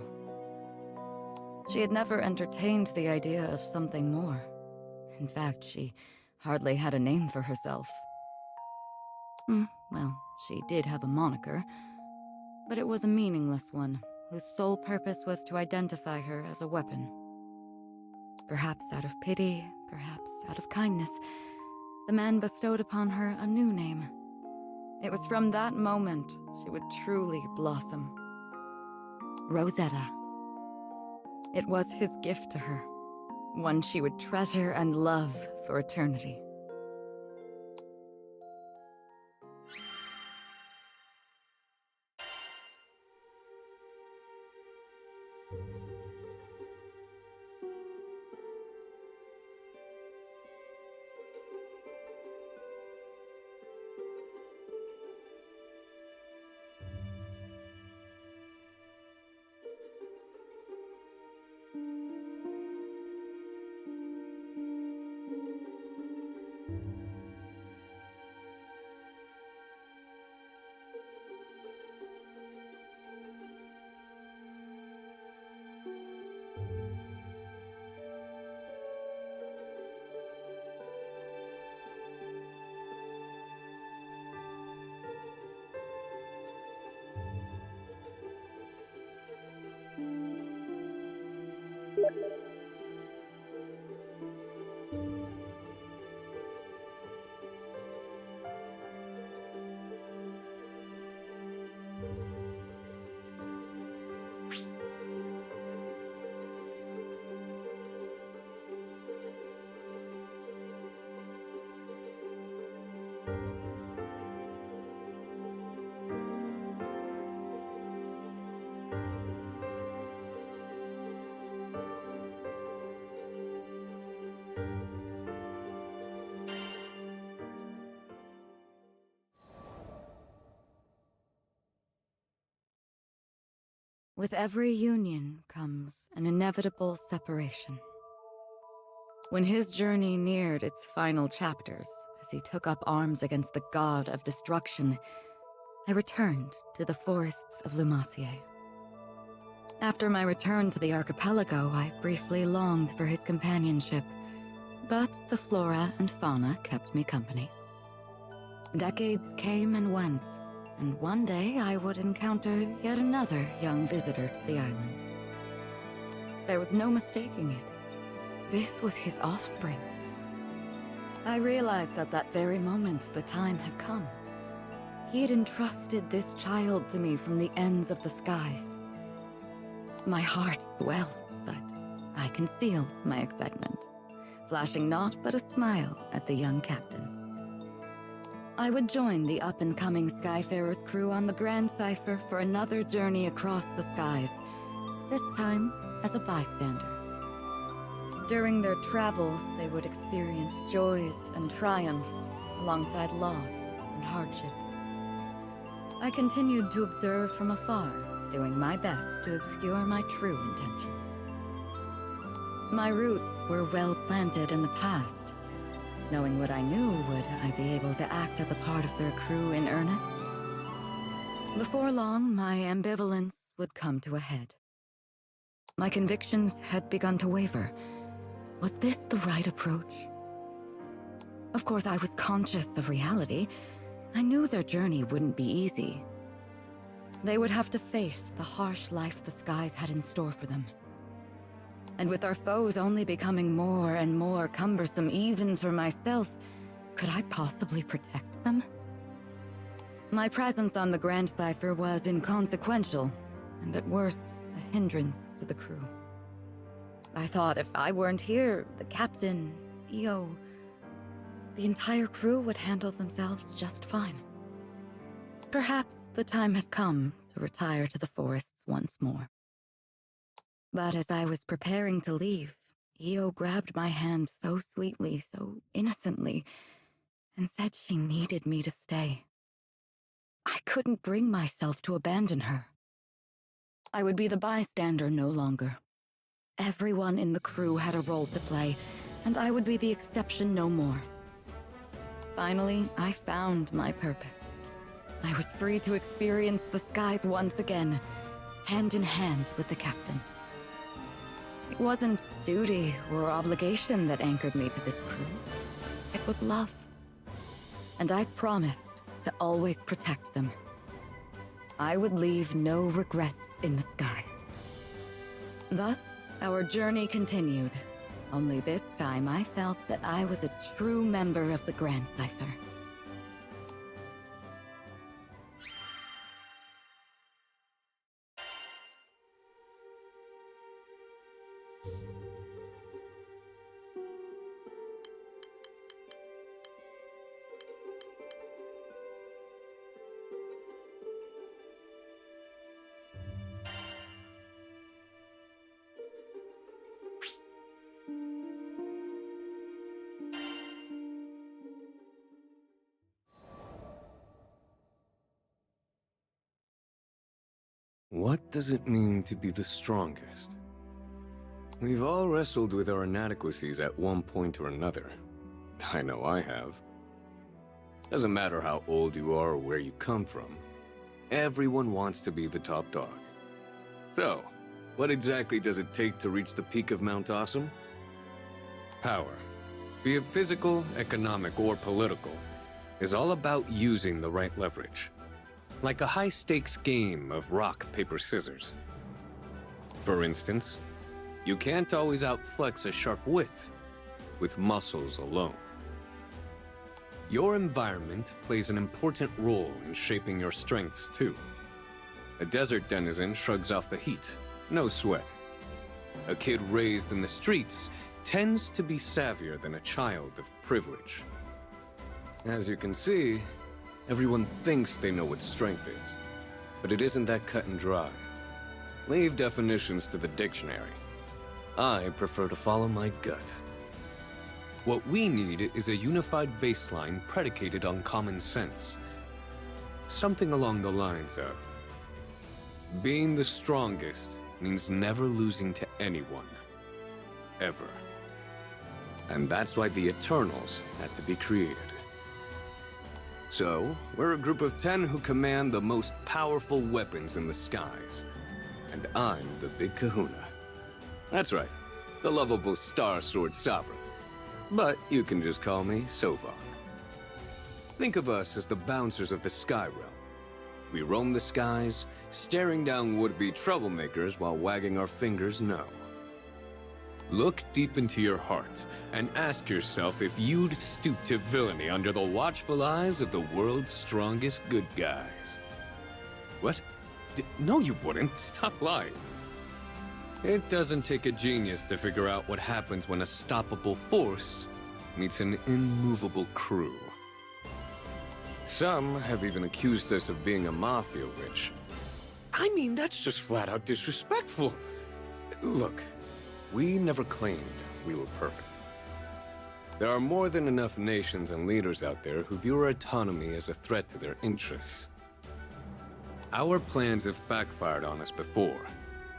Speaker 8: She had never entertained the idea of something more. In fact, she hardly had a name for herself. Well, she did have a moniker, but it was a meaningless one, whose sole purpose was to identify her as a weapon. Perhaps out of pity, perhaps out of kindness, the man bestowed upon her a new name. It was from that moment she would truly blossom. Rosetta. It was his gift to her, one she would treasure and love for eternity. With every union comes an inevitable separation. When his journey neared its final chapters, as he took up arms against the god of destruction, I returned to the forests of Lumacier. After my return to the archipelago, I briefly longed for his companionship, but the flora and fauna kept me company. Decades came and went, and one day I would encounter yet another young visitor to the island. There was no mistaking it. This was his offspring. I realized at that very moment the time had come. He had entrusted this child to me from the ends of the skies. My heart swelled, but I concealed my excitement, flashing naught but a smile at the young captain. I would join the up-and-coming Skyfarers crew on the Grand Cipher for another journey across the skies, this time as a bystander. During their travels, they would experience joys and triumphs, alongside loss and hardship. I continued to observe from afar, doing my best to obscure my true intentions. My roots were well planted in the past. Knowing what I knew, would I be able to act as a part of their crew in earnest? Before long, my ambivalence would come to a head. My convictions had begun to waver. Was this the right approach? Of course, I was conscious of reality. I knew their journey wouldn't be easy. They would have to face the harsh life the skies had in store for them. And with our foes only becoming more and more cumbersome even for myself, could I possibly protect them? My presence on the Grand Cipher was inconsequential, and at worst, a hindrance to the crew. I thought if I weren't here, the captain, Io, the entire crew would handle themselves just fine. Perhaps the time had come to retire to the forests once more. But as I was preparing to leave, Io grabbed my hand so sweetly, so innocently, and said she needed me to stay. I couldn't bring myself to abandon her. I would be the bystander no longer. Everyone in the crew had a role to play, and I would be the exception no more. Finally, I found my purpose. I was free to experience the skies once again, hand in hand with the captain. It wasn't duty or obligation that anchored me to this crew. It was love. And I promised to always protect them. I would leave no regrets in the skies. Thus, our journey continued. Only this time I felt that I was a true member of the Grand Cipher.
Speaker 2: What does it mean to be the strongest? We've all wrestled with our inadequacies at one point or another. I know I have. Doesn't matter how old you are or where you come from. Everyone wants to be the top dog. So, what exactly does it take to reach the peak of Mount Awesome? Power, be it physical, economic, or political, is all about using the right leverage. Like a high-stakes game of rock, paper, scissors. For instance, you can't always outflex a sharp wit with muscles alone. Your environment plays an important role in shaping your strengths, too. A desert denizen shrugs off the heat, no sweat. A kid raised in the streets tends to be savvier than a child of privilege. As you can see, everyone thinks they know what strength is, but it isn't that cut and dry. Leave definitions to the dictionary. I prefer to follow my gut. What we need is a unified baseline predicated on common sense. Something along the lines of, being the strongest means never losing to anyone. Ever. And that's why the Eternals had to be created. So, we're a group of 10 who command the most powerful weapons in the skies. And I'm the big kahuna. That's right, the lovable Star Sword Sovereign. But you can just call me Sovan. Think of us as the bouncers of the Sky Realm. We roam the skies, staring down would-be troublemakers while wagging our fingers no. Look deep into your heart and ask yourself if you'd stoop to villainy under the watchful eyes of the world's strongest good guys. What? No, you wouldn't. Stop lying. It doesn't take a genius to figure out what happens when a stoppable force meets an immovable crew. Some have even accused us of being a mafia witch. I mean, that's just flat out disrespectful. Look, we never claimed we were perfect. There are more than enough nations and leaders out there who view our autonomy as a threat to their interests. Our plans have backfired on us before,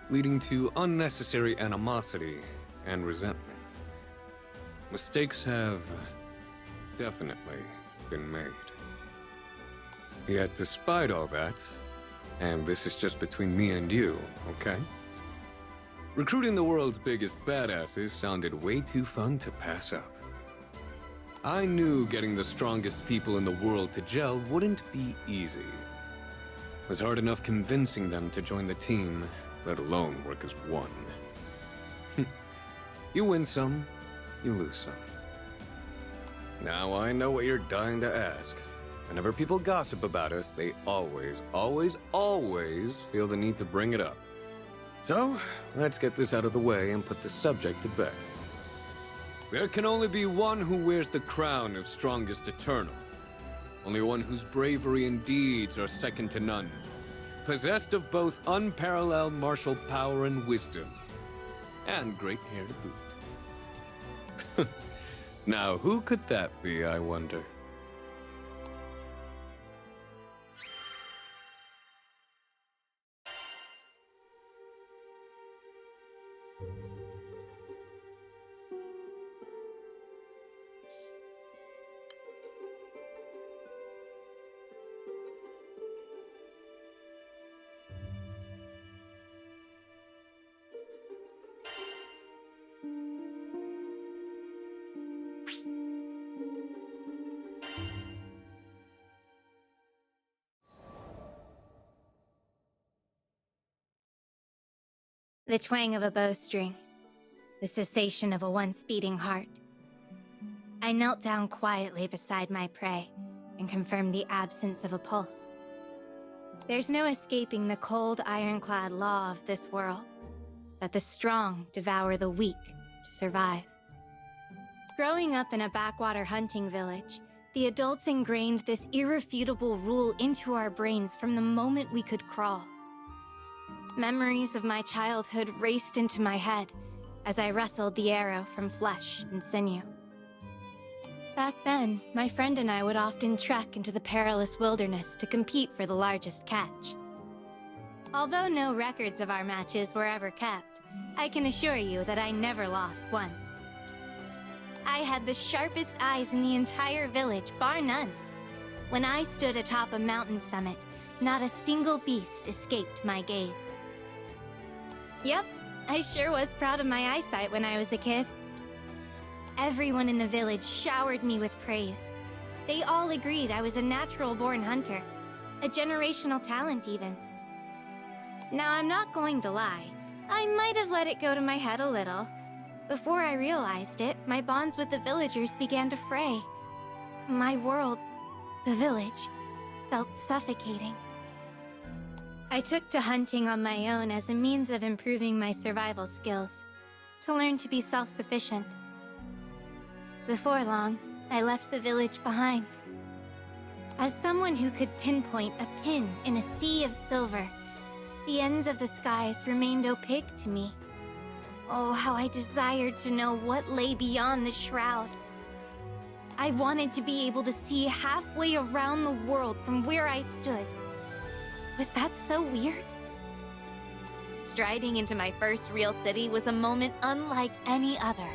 Speaker 2: leading to unnecessary animosity and resentment. Mistakes have definitely been made. Yet despite all that, and this is just between me and you, okay? Recruiting the world's biggest badasses sounded way too fun to pass up. I knew getting the strongest people in the world to gel wouldn't be easy. It was hard enough convincing them to join the team, let alone work as one. You win some, you lose some. Now I know what you're dying to ask. Whenever people gossip about us, they always feel the need to bring it up. So, let's get this out of the way and put the subject to bed. There can only be one who wears the crown of strongest eternal. Only one whose bravery and deeds are second to none. Possessed of both unparalleled martial power and wisdom. And great hair to boot. Now, who could that be, I wonder?
Speaker 3: The twang of a bowstring, the cessation of a once beating heart. I knelt down quietly beside my prey and confirmed the absence of a pulse. There's no escaping the cold, ironclad law of this world, that the strong devour the weak to survive. Growing up in a backwater hunting village, the adults ingrained this irrefutable rule into our brains from the moment we could crawl. Memories of my childhood raced into my head as I wrestled the arrow from flesh and sinew. Back then, my friend and I would often trek into the perilous wilderness to compete for the largest catch. Although no records of our matches were ever kept, I can assure you that I never lost once. I had the sharpest eyes in the entire village, bar none. When I stood atop a mountain summit, not a single beast escaped my gaze. Yep, I sure was proud of my eyesight when I was a kid. Everyone in the village showered me with praise. They all agreed I was a natural-born hunter, a generational talent even. Now, I'm not going to lie. I might have let it go to my head a little. Before I realized it, my bonds with the villagers began to fray. My world, the village, felt suffocating. I took to hunting on my own as a means of improving my survival skills, to learn to be self-sufficient. Before long, I left the village behind. As someone who could pinpoint a pin in a sea of silver, the ends of the skies remained opaque to me. Oh, how I desired to know what lay beyond the shroud. I wanted to be able to see halfway around the world from where I stood. Was that so weird? Striding into my first real city was a moment unlike any other.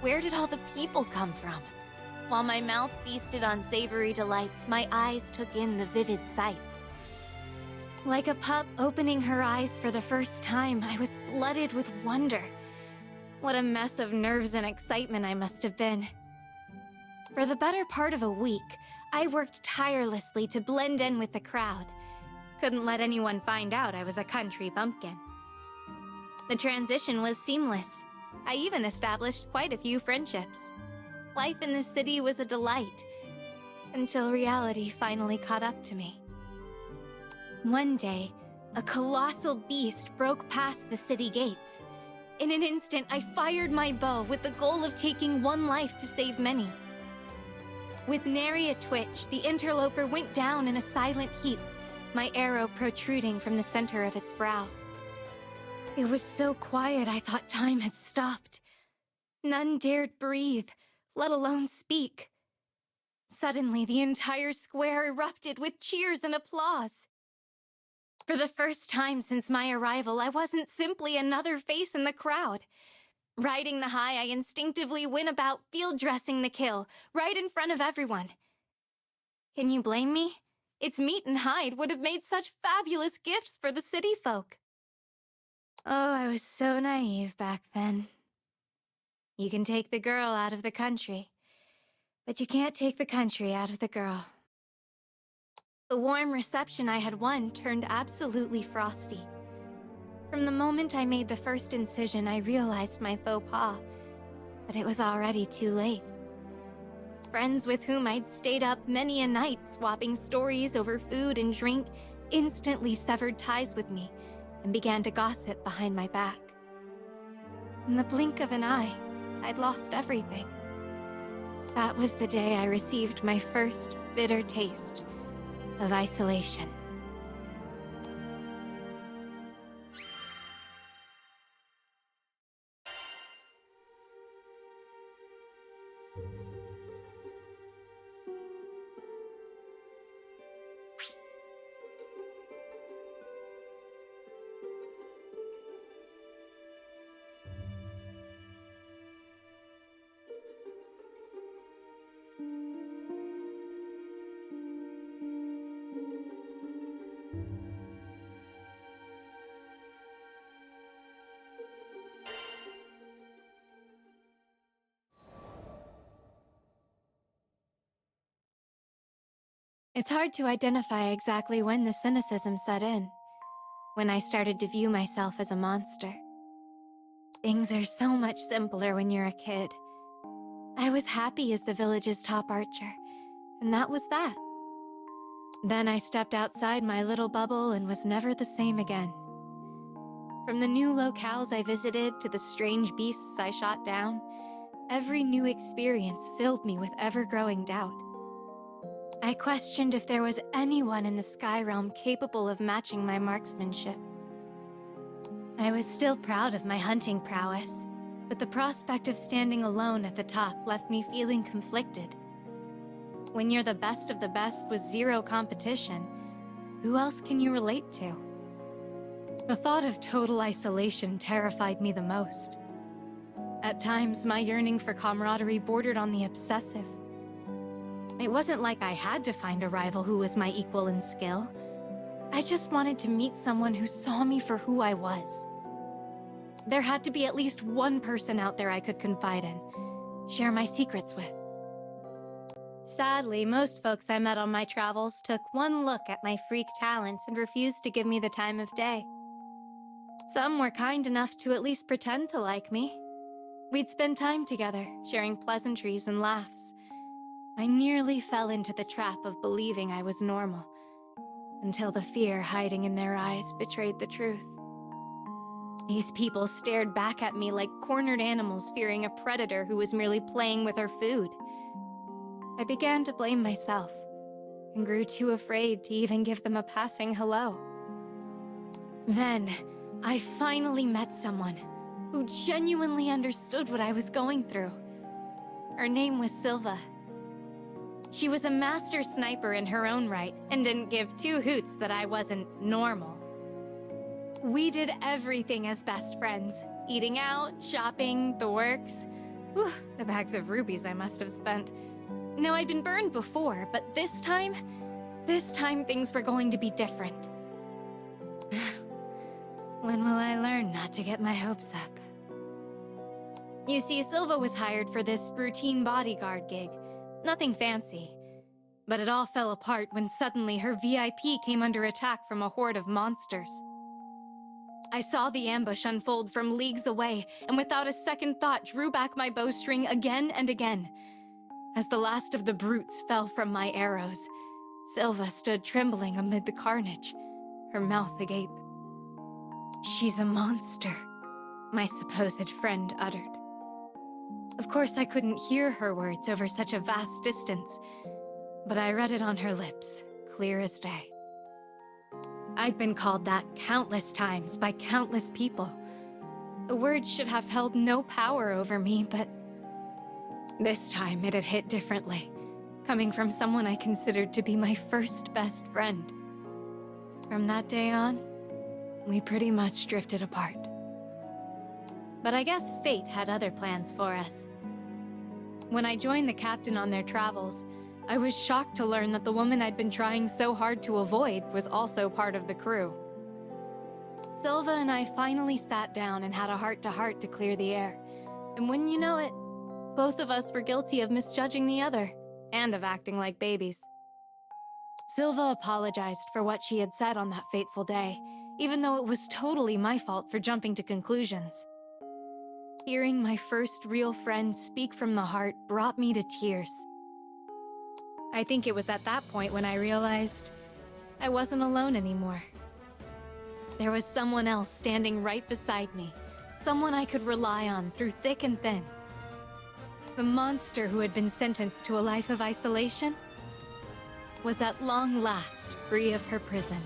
Speaker 3: Where did all the people come from? While my mouth feasted on savory delights, my eyes took in the vivid sights. Like a pup opening her eyes for the first time, I was flooded with wonder. What a mess of nerves and excitement I must have been. For the better part of a week, I worked tirelessly to blend in with the crowd. Couldn't let anyone find out I was a country bumpkin. The transition was seamless. I even established quite a few friendships. Life in the city was a delight, until reality finally caught up to me. One day, a colossal beast broke past the city gates. In an instant, I fired my bow with the goal of taking one life to save many. With nary a twitch, the interloper went down in a silent heap, my arrow protruding from the center of its brow. It was so quiet I thought time had stopped. None dared breathe, let alone speak. Suddenly, the entire square erupted with cheers and applause. For the first time since my arrival, I wasn't simply another face in the crowd. Riding the high, I instinctively went about field dressing the kill, right in front of everyone. Can you blame me? Its meat and hide would have made such fabulous gifts for the city folk. Oh, I was so naive back then. You can take the girl out of the country, but you can't take the country out of the girl. The warm reception I had won turned absolutely frosty. From the moment I made the first incision, I realized my faux pas, but it was already too late. Friends with whom I'd stayed up many a night swapping stories over food and drink instantly severed ties with me,
Speaker 9: and began to gossip behind my back. In the blink of an eye, I'd lost everything. That was the day I received my first bitter taste of isolation. It's hard to identify exactly when the cynicism set in, when I started to view myself as a monster. Things are so much simpler when you're a kid. I was happy as the village's top archer, and that was that. Then I stepped outside my little bubble and was never the same again. From the new locales I visited to the strange beasts I shot down, every new experience filled me with ever-growing doubt. I questioned if there was anyone in the Sky Realm capable of matching my marksmanship. I was still proud of my hunting prowess, but the prospect of standing alone at the top left me feeling conflicted. When you're the best of the best with zero competition, who else can you relate to? The thought of total isolation terrified me the most. At times, my yearning for camaraderie bordered on the obsessive. It wasn't like I had to find a rival who was my equal in skill. I just wanted to meet someone who saw me for who I was. There had to be at least one person out there I could confide in, share my secrets with. Sadly, most folks I met on my travels took one look at my freak talents and refused to give me the time of day. Some were kind enough to at least pretend to like me. We'd spend time together, sharing pleasantries and laughs. I nearly fell into the trap of believing I was normal, until the fear hiding in their eyes betrayed the truth. These people stared back at me like cornered animals fearing a predator who was merely playing with her food. I began to blame myself, and grew too afraid to even give them a passing hello. Then, I finally met someone who genuinely understood what I was going through. Her name was Silva. She was a master sniper in her own right, and didn't give two hoots that I wasn't normal. We did everything as best friends. Eating out, shopping, the works. Whew, the bags of rubies I must have spent. Now, I'd been burned before, but this time things were going to be different. When will I learn not to get my hopes up? You see, Silva was hired for this routine bodyguard gig. Nothing fancy. But it all fell apart when suddenly her VIP came under attack from a horde of monsters. I saw the ambush unfold from leagues away, and without a second thought drew back my bowstring again and again. As the last of the brutes fell from my arrows, Silva stood trembling amid the carnage, her mouth agape. "She's a monster," my supposed friend uttered. Of course, I couldn't hear her words over such a vast distance, but I read it on her lips, clear as day. I'd been called that countless times by countless people. The words should have held no power over me, but this time it had hit differently, coming from someone I considered to be my first best friend. From that day on, we pretty much drifted apart. But I guess fate had other plans for us. When I joined the captain on their travels, I was shocked to learn that the woman I'd been trying so hard to avoid was also part of the crew. Silva and I finally sat down and had a heart-to-heart to clear the air. And wouldn't you know it, both of us were guilty of misjudging the other, and of acting like babies. Silva apologized for what she had said on that fateful day, even though it was totally my fault for jumping to conclusions. Hearing my first real friend speak from the heart brought me to tears. I think it was at that point when I realized I wasn't alone anymore. There was someone else standing right beside me. Someone I could rely on through thick and thin. The monster who had been sentenced to a life of isolation was at long last free of her prison.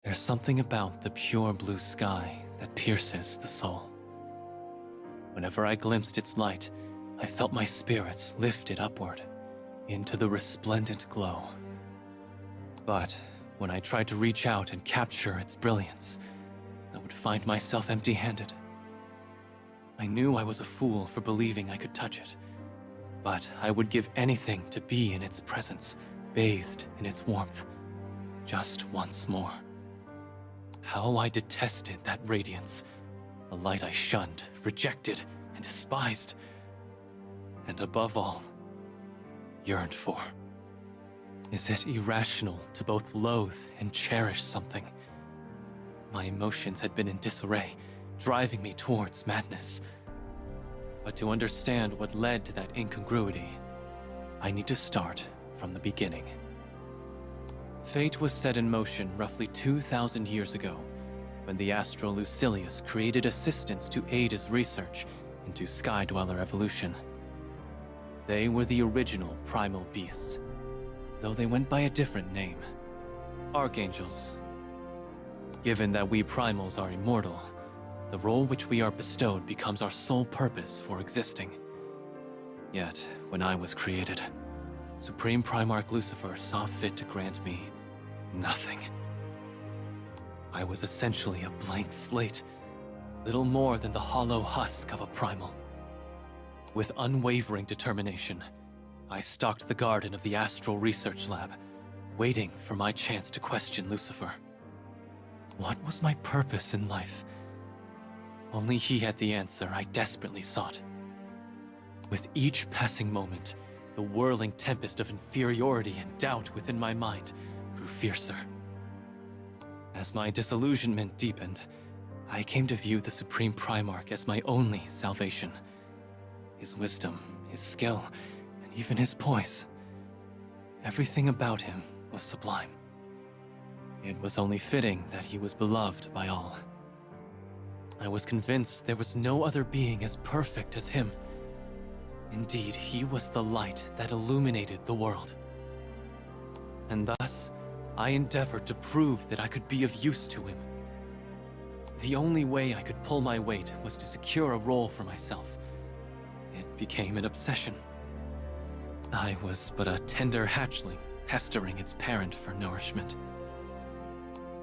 Speaker 10: There's something about the pure blue sky that pierces the soul. Whenever I glimpsed its light, I felt my spirits lifted upward into the resplendent glow. But when I tried to reach out and capture its brilliance, I would find myself empty-handed. I knew I was a fool for believing I could touch it, but I would give anything to be in its presence, bathed in its warmth, just once more. How I detested that radiance, a light I shunned, rejected, and despised, and above all, yearned for. Is it irrational to both loathe and cherish something? My emotions had been in disarray, driving me towards madness. But to understand what led to that incongruity, I need to start from the beginning. Fate was set in motion roughly 2,000 years ago, when the astral Lucilius created assistants to aid his research into Sky Dweller evolution. They were the original primal beasts, though they went by a different name: Archangels. Given that we primals are immortal, the role which we are bestowed becomes our sole purpose for existing. Yet, when I was created, Supreme Primarch Lucifer saw fit to grant me nothing. I was essentially a blank slate, little more than the hollow husk of a primal. With unwavering determination, I stalked the garden of the Astral Research Lab, waiting for my chance to question Lucifer. What was my purpose in life? Only he had the answer I desperately sought. With each passing moment, the whirling tempest of inferiority and doubt within my mind grew fiercer. As my disillusionment deepened, I came to view the Supreme Primarch as my only salvation. His wisdom, his skill, and even his poise. Everything about him was sublime. It was only fitting that he was beloved by all. I was convinced there was no other being as perfect as him. Indeed, he was the light that illuminated the world. And thus, I endeavored to prove that I could be of use to him. The only way I could pull my weight was to secure a role for myself. It became an obsession. I was but a tender hatchling, pestering its parent for nourishment.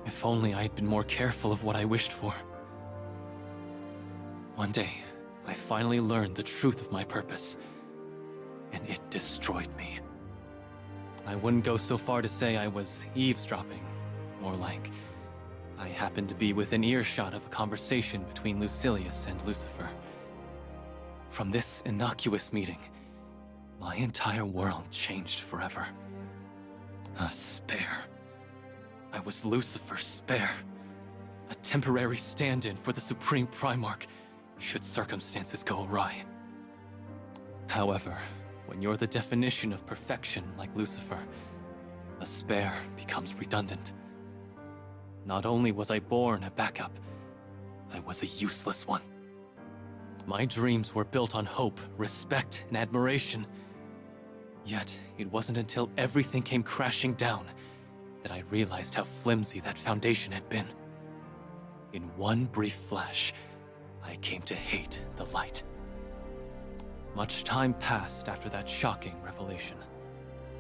Speaker 10: If only I had been more careful of what I wished for. One day, I finally learned the truth of my purpose, and it destroyed me. I wouldn't go so far to say I was eavesdropping. More like, I happened to be within earshot of a conversation between Lucilius and Lucifer. From this innocuous meeting, my entire world changed forever. A spare. I was Lucifer's spare. A temporary stand-in for the Supreme Primarch, should circumstances go awry. However, when you're the definition of perfection like Lucifer, a spare becomes redundant. Not only was I born a backup, I was a useless one. My dreams were built on hope, respect, and admiration. Yet, it wasn't until everything came crashing down that I realized how flimsy that foundation had been. In one brief flash, I came to hate the light. Much time passed after that shocking revelation,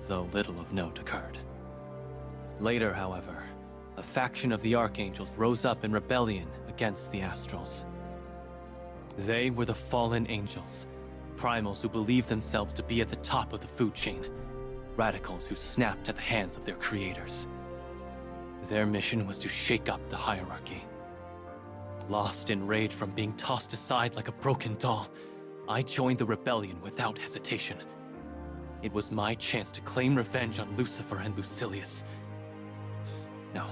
Speaker 10: though little of note occurred. Later, however, a faction of the Archangels rose up in rebellion against the Astrals. They were the fallen angels, primals who believed themselves to be at the top of the food chain, radicals who snapped at the hands of their creators. Their mission was to shake up the hierarchy. Lost in rage from being tossed aside like a broken doll, I joined the rebellion without hesitation. It was my chance to claim revenge on Lucifer and Lucilius. No,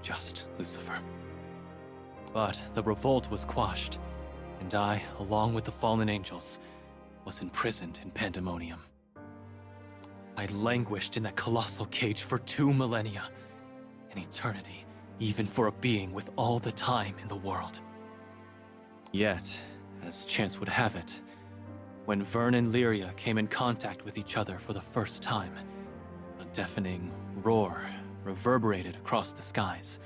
Speaker 10: just Lucifer. But the revolt was quashed, and I, along with the fallen angels, was imprisoned in Pandemonium. I languished in that colossal cage for 2 millennia, an eternity, even for a being with all the time in the world. Yet, as chance would have it, when Vyrn and Lyria came in contact with each other for the first time, a deafening roar reverberated across the skies,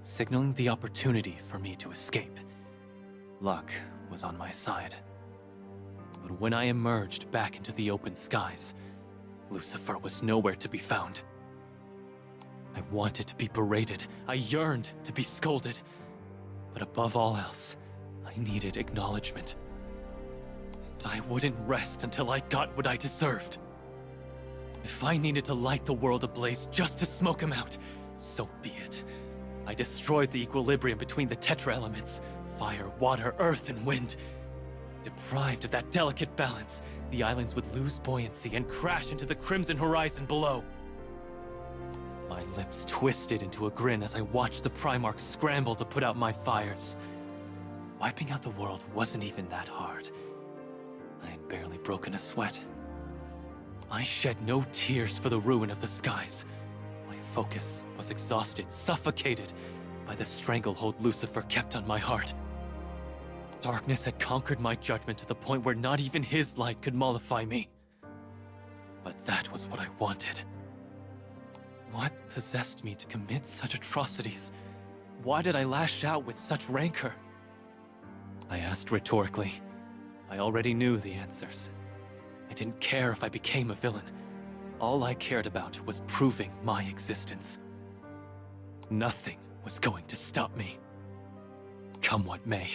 Speaker 10: signaling the opportunity for me to escape. Luck was on my side. But when I emerged back into the open skies, Lucifer was nowhere to be found. I wanted to be berated. I yearned to be scolded. But above all else, I needed acknowledgement. And I wouldn't rest until I got what I deserved. If I needed to light the world ablaze just to smoke him out, so be it. I destroyed the equilibrium between the tetra elements, fire, water, earth, and wind. Deprived of that delicate balance, the islands would lose buoyancy and crash into the crimson horizon below. My lips twisted into a grin as I watched the Primarchs scramble to put out my fires. Wiping out the world wasn't even that hard. I had barely broken a sweat. I shed no tears for the ruin of the skies. My focus was exhausted, suffocated by the stranglehold Lucifer kept on my heart. Darkness had conquered my judgment to the point where not even his light could mollify me. But that was what I wanted. What possessed me to commit such atrocities? Why did I lash out with such rancor? I asked rhetorically. I already knew the answers. I didn't care if I became a villain. All I cared about was proving my existence. Nothing was going to stop me. Come what may,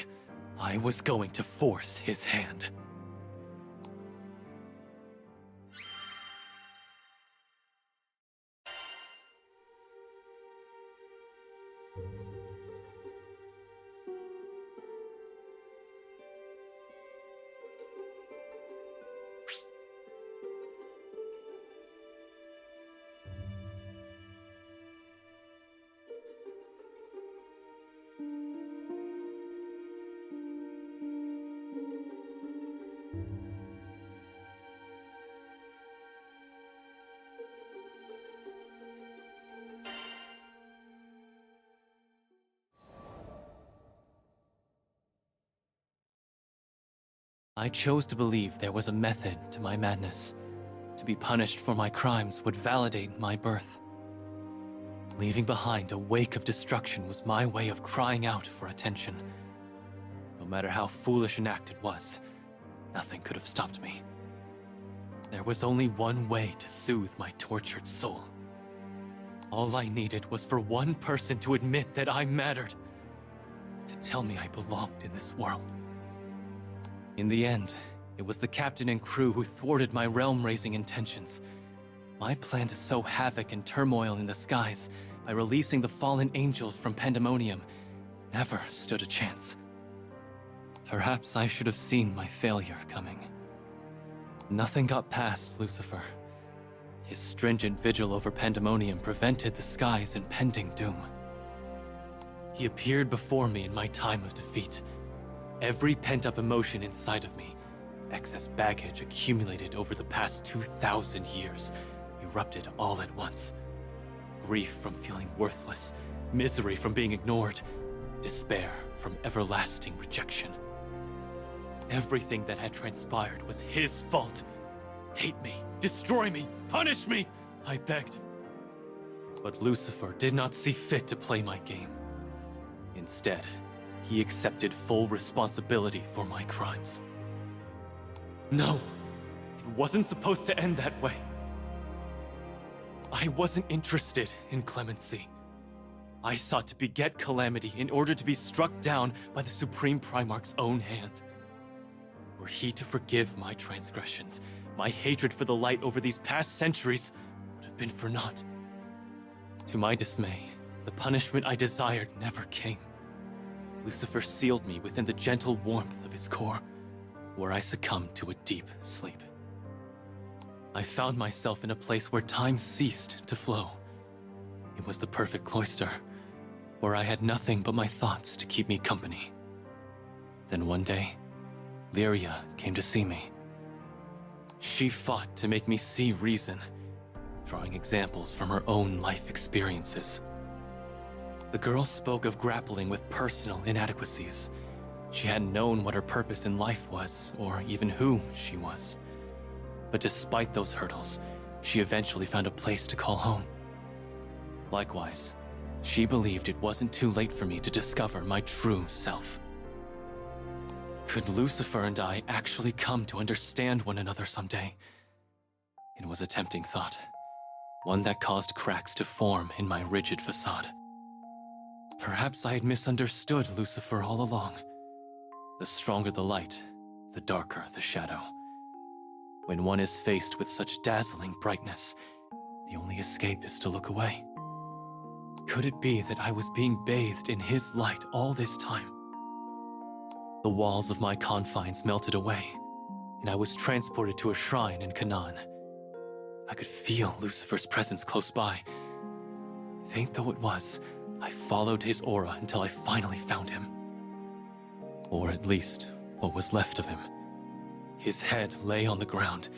Speaker 10: I was going to force his hand. I chose to believe there was a method to my madness. To be punished for my crimes would validate my birth. Leaving behind a wake of destruction was my way of crying out for attention. No matter how foolish an act it was, nothing could have stopped me. There was only one way to soothe my tortured soul. All I needed was for one person to admit that I mattered, to tell me I belonged in this world. In the end, it was the captain and crew who thwarted my realm-raising intentions. My plan to sow havoc and turmoil in the skies by releasing the fallen angels from Pandemonium never stood a chance. Perhaps I should have seen my failure coming. Nothing got past Lucifer. His stringent vigil over Pandemonium prevented the sky's impending doom. He appeared before me in my time of defeat. Every pent-up emotion inside of me, excess baggage accumulated over the past 2,000 years, erupted all at once. Grief from feeling worthless, misery from being ignored, despair from everlasting rejection. Everything that had transpired was his fault. Hate me, destroy me, punish me, I begged. But Lucifer did not see fit to play my game. Instead, he accepted full responsibility for my crimes. No, it wasn't supposed to end that way. I wasn't interested in clemency. I sought to beget calamity in order to be struck down by the Supreme Primarch's own hand. Were he to forgive my transgressions, my hatred for the light over these past centuries would have been for naught. To my dismay, the punishment I desired never came. Lucifer sealed me within the gentle warmth of his core, where I succumbed to a deep sleep. I found myself in a place where time ceased to flow. It was the perfect cloister, where I had nothing but my thoughts to keep me company. Then one day, Lyria came to see me. She fought to make me see reason, drawing examples from her own life experiences. The girl spoke of grappling with personal inadequacies. She hadn't known what her purpose in life was, or even who she was. But despite those hurdles, she eventually found a place to call home. Likewise, she believed it wasn't too late for me to discover my true self. Could Lucifer and I actually come to understand one another someday? It was a tempting thought, one that caused cracks to form in my rigid facade. Perhaps I had misunderstood Lucifer all along. The stronger the light, the darker the shadow. When one is faced with such dazzling brightness, the only escape is to look away. Could it be that I was being bathed in his light all this time? The walls of my confines melted away, and I was transported to a shrine in Canaan. I could feel Lucifer's presence close by. Faint though it was, I followed his aura until I finally found him. Or at least, what was left of him. His head lay on the ground,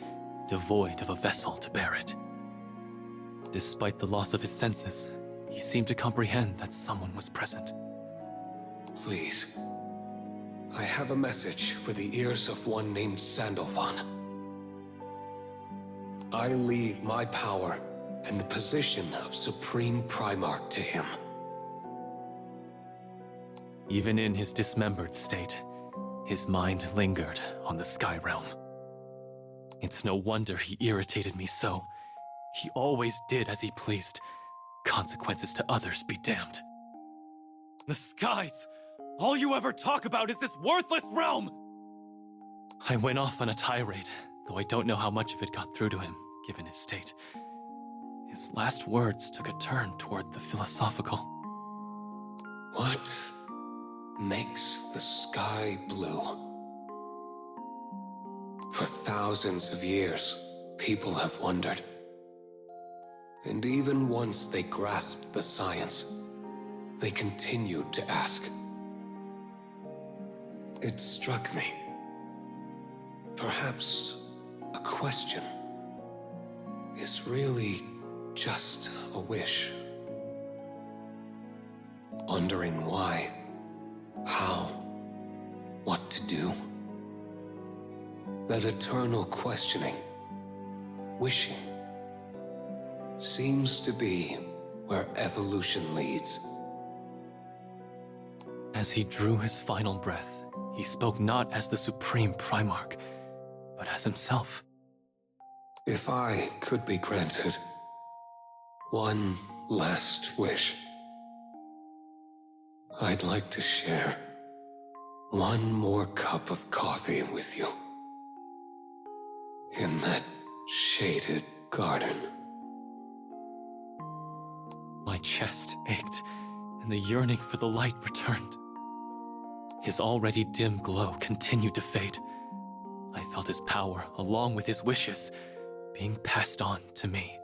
Speaker 10: devoid of a vessel to bear it. Despite the loss of his senses, he seemed to comprehend that someone was present.
Speaker 11: Please. I have a message for the ears of one named Sandalphon. I leave my power and the position of Supreme Primarch to him.
Speaker 10: Even in his dismembered state, his mind lingered on the Sky Realm. It's no wonder he irritated me so. He always did as he pleased. Consequences to others be damned. The skies! All you ever talk about is this worthless realm! I went off on a tirade, though I don't know how much of it got through to him, given his state. His last words took a turn toward the philosophical.
Speaker 11: What makes the sky blue? For thousands of years, people have wondered. And even once they grasped the science, they continued to ask. It struck me. Perhaps a question is really just a wish. Wondering why, how, what to do. That eternal questioning, wishing, seems to be where evolution leads.
Speaker 10: As he drew his final breath, he spoke not as the Supreme Primarch, but as himself.
Speaker 11: If I could be granted one last wish, I'd like to share one more cup of coffee with you in that shaded garden.
Speaker 10: My chest ached, and the yearning for the light returned. His already dim glow continued to fade. I felt his power, along with his wishes, being passed on to me.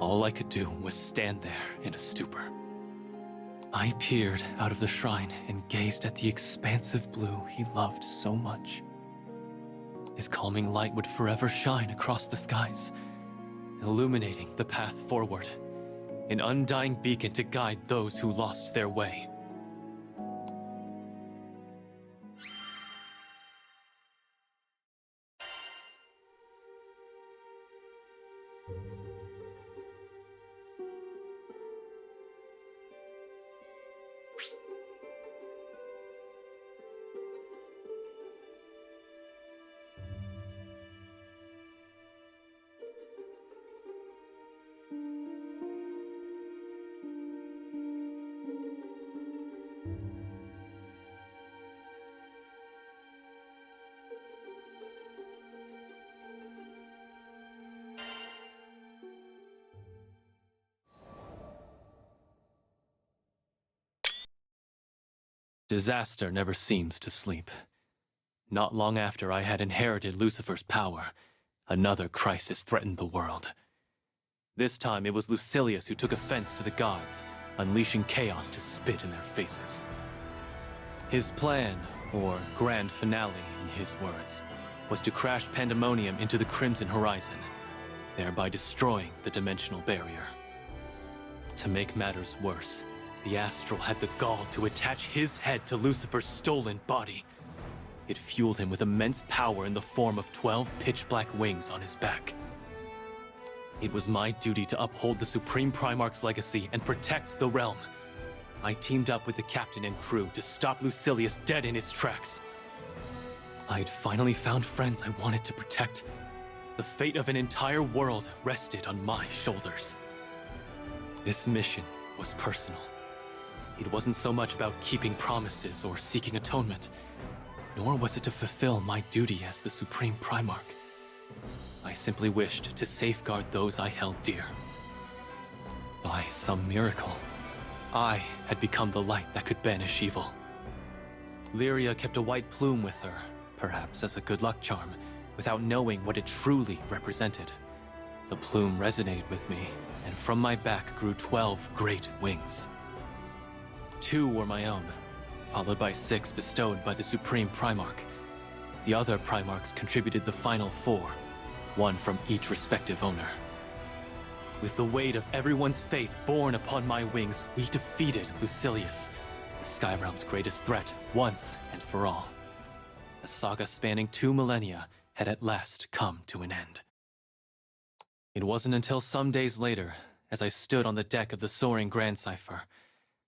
Speaker 10: All I could do was stand there in a stupor. I peered out of the shrine and gazed at the expansive blue he loved so much. His calming light would forever shine across the skies, illuminating the path forward, an undying beacon to guide those who lost their way. Disaster never seems to sleep. Not long after I had inherited Lucifer's power, another crisis threatened the world. This time it was Lucilius who took offense to the gods, unleashing chaos to spit in their faces. His plan, or grand finale in his words, was to crash Pandemonium into the Crimson Horizon, thereby destroying the dimensional barrier. To make matters worse, the Astral had the gall to attach his head to Lucifer's stolen body. It fueled him with immense power in the form of 12 pitch-black wings on his back. It was my duty to uphold the Supreme Primarch's legacy and protect the realm. I teamed up with the captain and crew to stop Lucilius dead in his tracks. I had finally found friends I wanted to protect. The fate of an entire world rested on my shoulders. This mission was personal. It wasn't so much about keeping promises or seeking atonement, nor was it to fulfill my duty as the Supreme Primarch. I simply wished to safeguard those I held dear. By some miracle, I had become the light that could banish evil. Lyria kept a white plume with her, perhaps as a good luck charm, without knowing what it truly represented. The plume resonated with me, and from my back grew 12 great wings. 2 were my own, followed by 6 bestowed by the Supreme Primarch. The other Primarchs contributed the final 4, 1 from each respective owner. With the weight of everyone's faith borne upon my wings, we defeated Lucilius, the Skyrealm's greatest threat, once and for all. A saga spanning 2 millennia had at last come to an end. It wasn't until some days later, as I stood on the deck of the soaring Grand Cipher,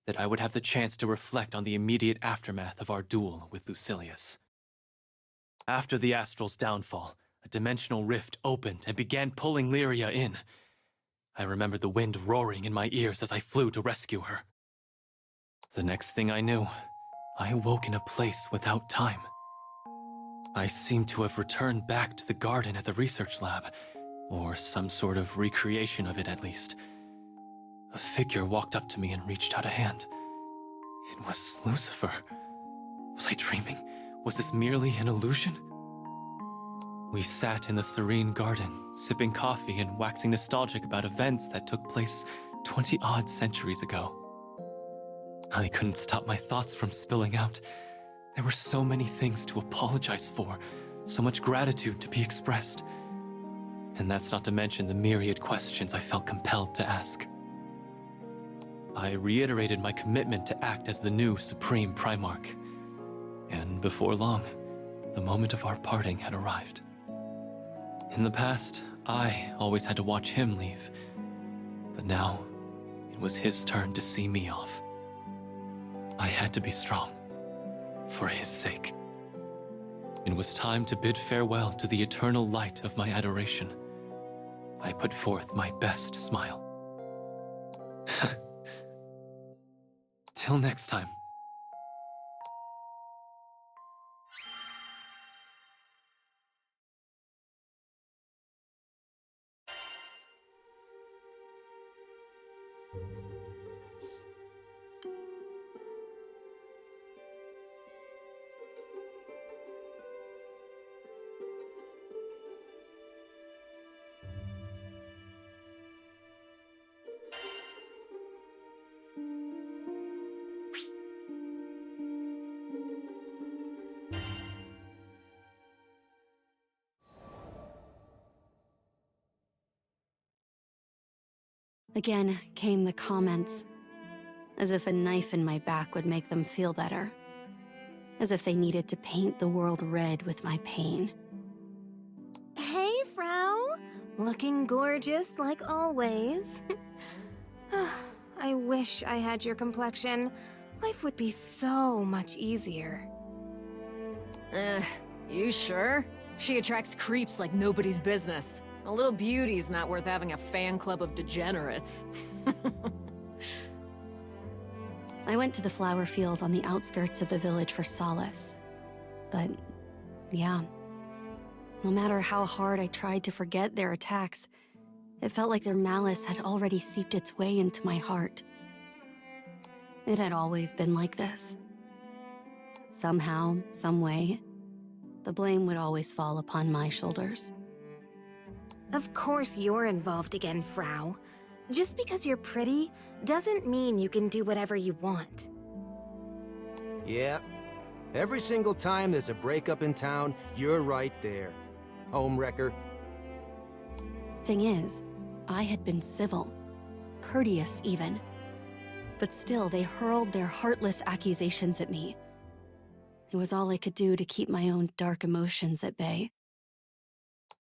Speaker 10: that I would have the chance to reflect on the immediate aftermath of our duel with Lucilius. After the Astral's downfall, a dimensional rift opened and began pulling Lyria in. I remembered the wind roaring in my ears as I flew to rescue her. The next thing I knew, I awoke in a place without time. I seemed to have returned back to the garden at the research lab, or some sort of recreation of it at least. A figure walked up to me and reached out a hand. It was Lucifer. Was I dreaming? Was this merely an illusion? We sat in the serene garden, sipping coffee and waxing nostalgic about events that took place 20-odd centuries ago. I couldn't stop my thoughts from spilling out. There were so many things to apologize for, so much gratitude to be expressed. And that's not to mention the myriad questions I felt compelled to ask. I reiterated my commitment to act as the new Supreme Primarch. And before long, the moment of our parting had arrived. In the past, I always had to watch him leave. But now, it was his turn to see me off. I had to be strong, for his sake. It was time to bid farewell to the eternal light of my adoration. I put forth my best smile. Till next time.
Speaker 12: Again came the comments, as if a knife in my back would make them feel better. As if they needed to paint the world red with my pain.
Speaker 9: Hey, Frau! Looking gorgeous like always. I wish I had your complexion. Life would be so much easier.
Speaker 5: You sure? She attracts creeps like nobody's business. A little beauty's not worth having a fan club of degenerates.
Speaker 12: I went to the flower field on the outskirts of the village for solace. But, yeah. No matter how hard I tried to forget their attacks, it felt like their malice had already seeped its way into my heart. It had always been like this. somehow, some way, the blame would always fall upon my shoulders.
Speaker 13: Of course you're involved again, Frau. Just because you're pretty doesn't mean you can do whatever you want.
Speaker 14: Yeah. Every single time there's a breakup in town, you're right there. Homewrecker.
Speaker 12: Thing is, I had been civil, courteous even. But still, they hurled their heartless accusations at me. It was all I could do to keep my own dark emotions at bay.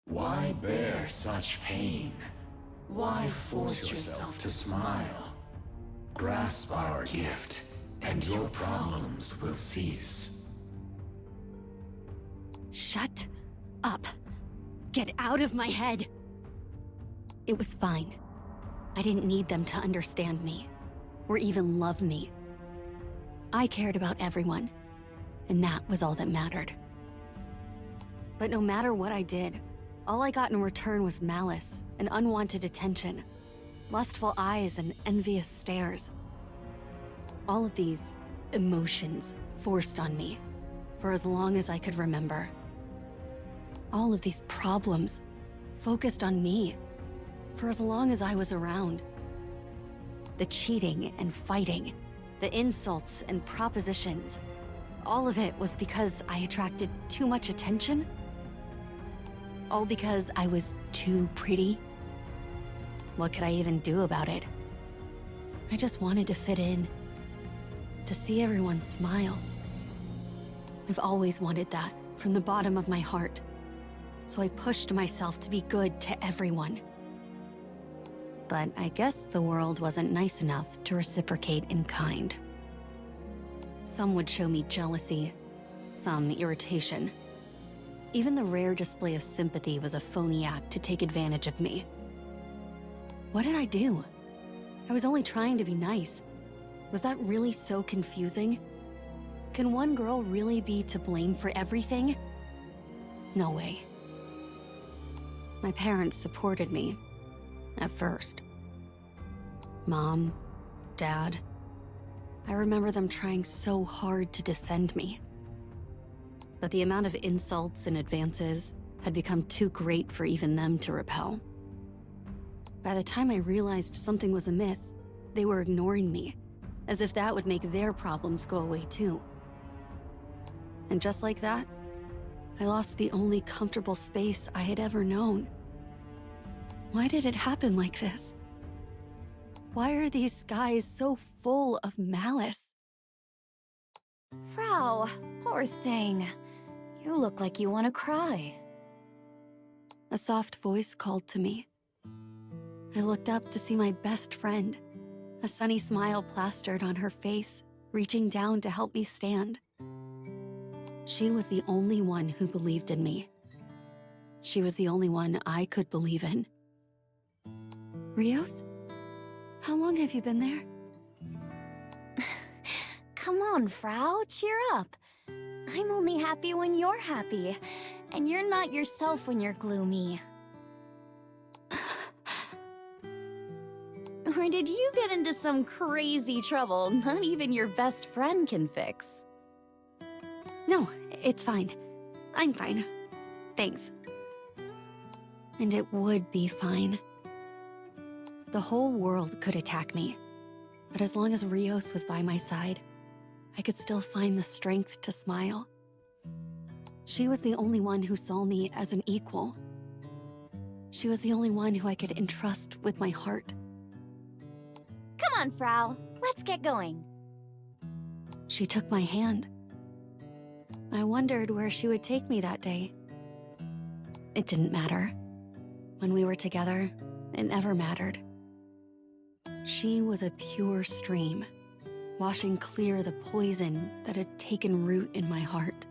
Speaker 15: Why bear such pain? Why force yourself to smile? Grasp our gift, and your problems will cease.
Speaker 12: Shut up. Get out of my head. It was fine. I didn't need them to understand me, or even love me. I cared about everyone, and that was all that mattered. But no matter what I did, all I got in return was malice and unwanted attention, lustful eyes and envious stares. All of these emotions forced on me for as long as I could remember. All of these problems focused on me for as long as I was around. The cheating and fighting, the insults and propositions, all of it was because I attracted too much attention? All because I was too pretty? What could I even do about it? I just wanted to fit in, to see everyone smile. I've always wanted that from the bottom of my heart, so I pushed myself to be good to everyone. But I guess the world wasn't nice enough to reciprocate in kind. Some would show me jealousy, some irritation. Even the rare display of sympathy was a phony act to take advantage of me. What did I do? I was only trying to be nice. Was that really so confusing? Can one girl really be to blame for everything? No way. My parents supported me. At first. Mom, Dad. I remember them trying so hard to defend me. But the amount of insults and advances had become too great for even them to repel. By the time I realized something was amiss, they were ignoring me, as if that would make their problems go away too. And just like that, I lost the only comfortable space I had ever known. Why did it happen like this? Why are these skies so full of malice?
Speaker 8: Frau, poor thing. You look like you want to cry.
Speaker 12: A soft voice called to me. I looked up to see my best friend, a sunny smile plastered on her face, reaching down to help me stand. She was the only one who believed in me. She was the only one I could believe in. Rios? How long have you been there?
Speaker 8: Come on, Frau, cheer up. I'm only happy when you're happy, and you're not yourself when you're gloomy. Or did you get into some crazy trouble not even your best friend can fix?
Speaker 12: No, it's fine. I'm fine. Thanks. And it would be fine. The whole world could attack me, but as long as Rios was by my side, I could still find the strength to smile. She was the only one who saw me as an equal. She was the only one who I could entrust with my heart.
Speaker 8: Come on, Frau. Let's get going.
Speaker 12: She took my hand. I wondered where she would take me that day. It didn't matter. When we were together, it never mattered. She was a pure stream, washing clear the poison that had taken root in my heart.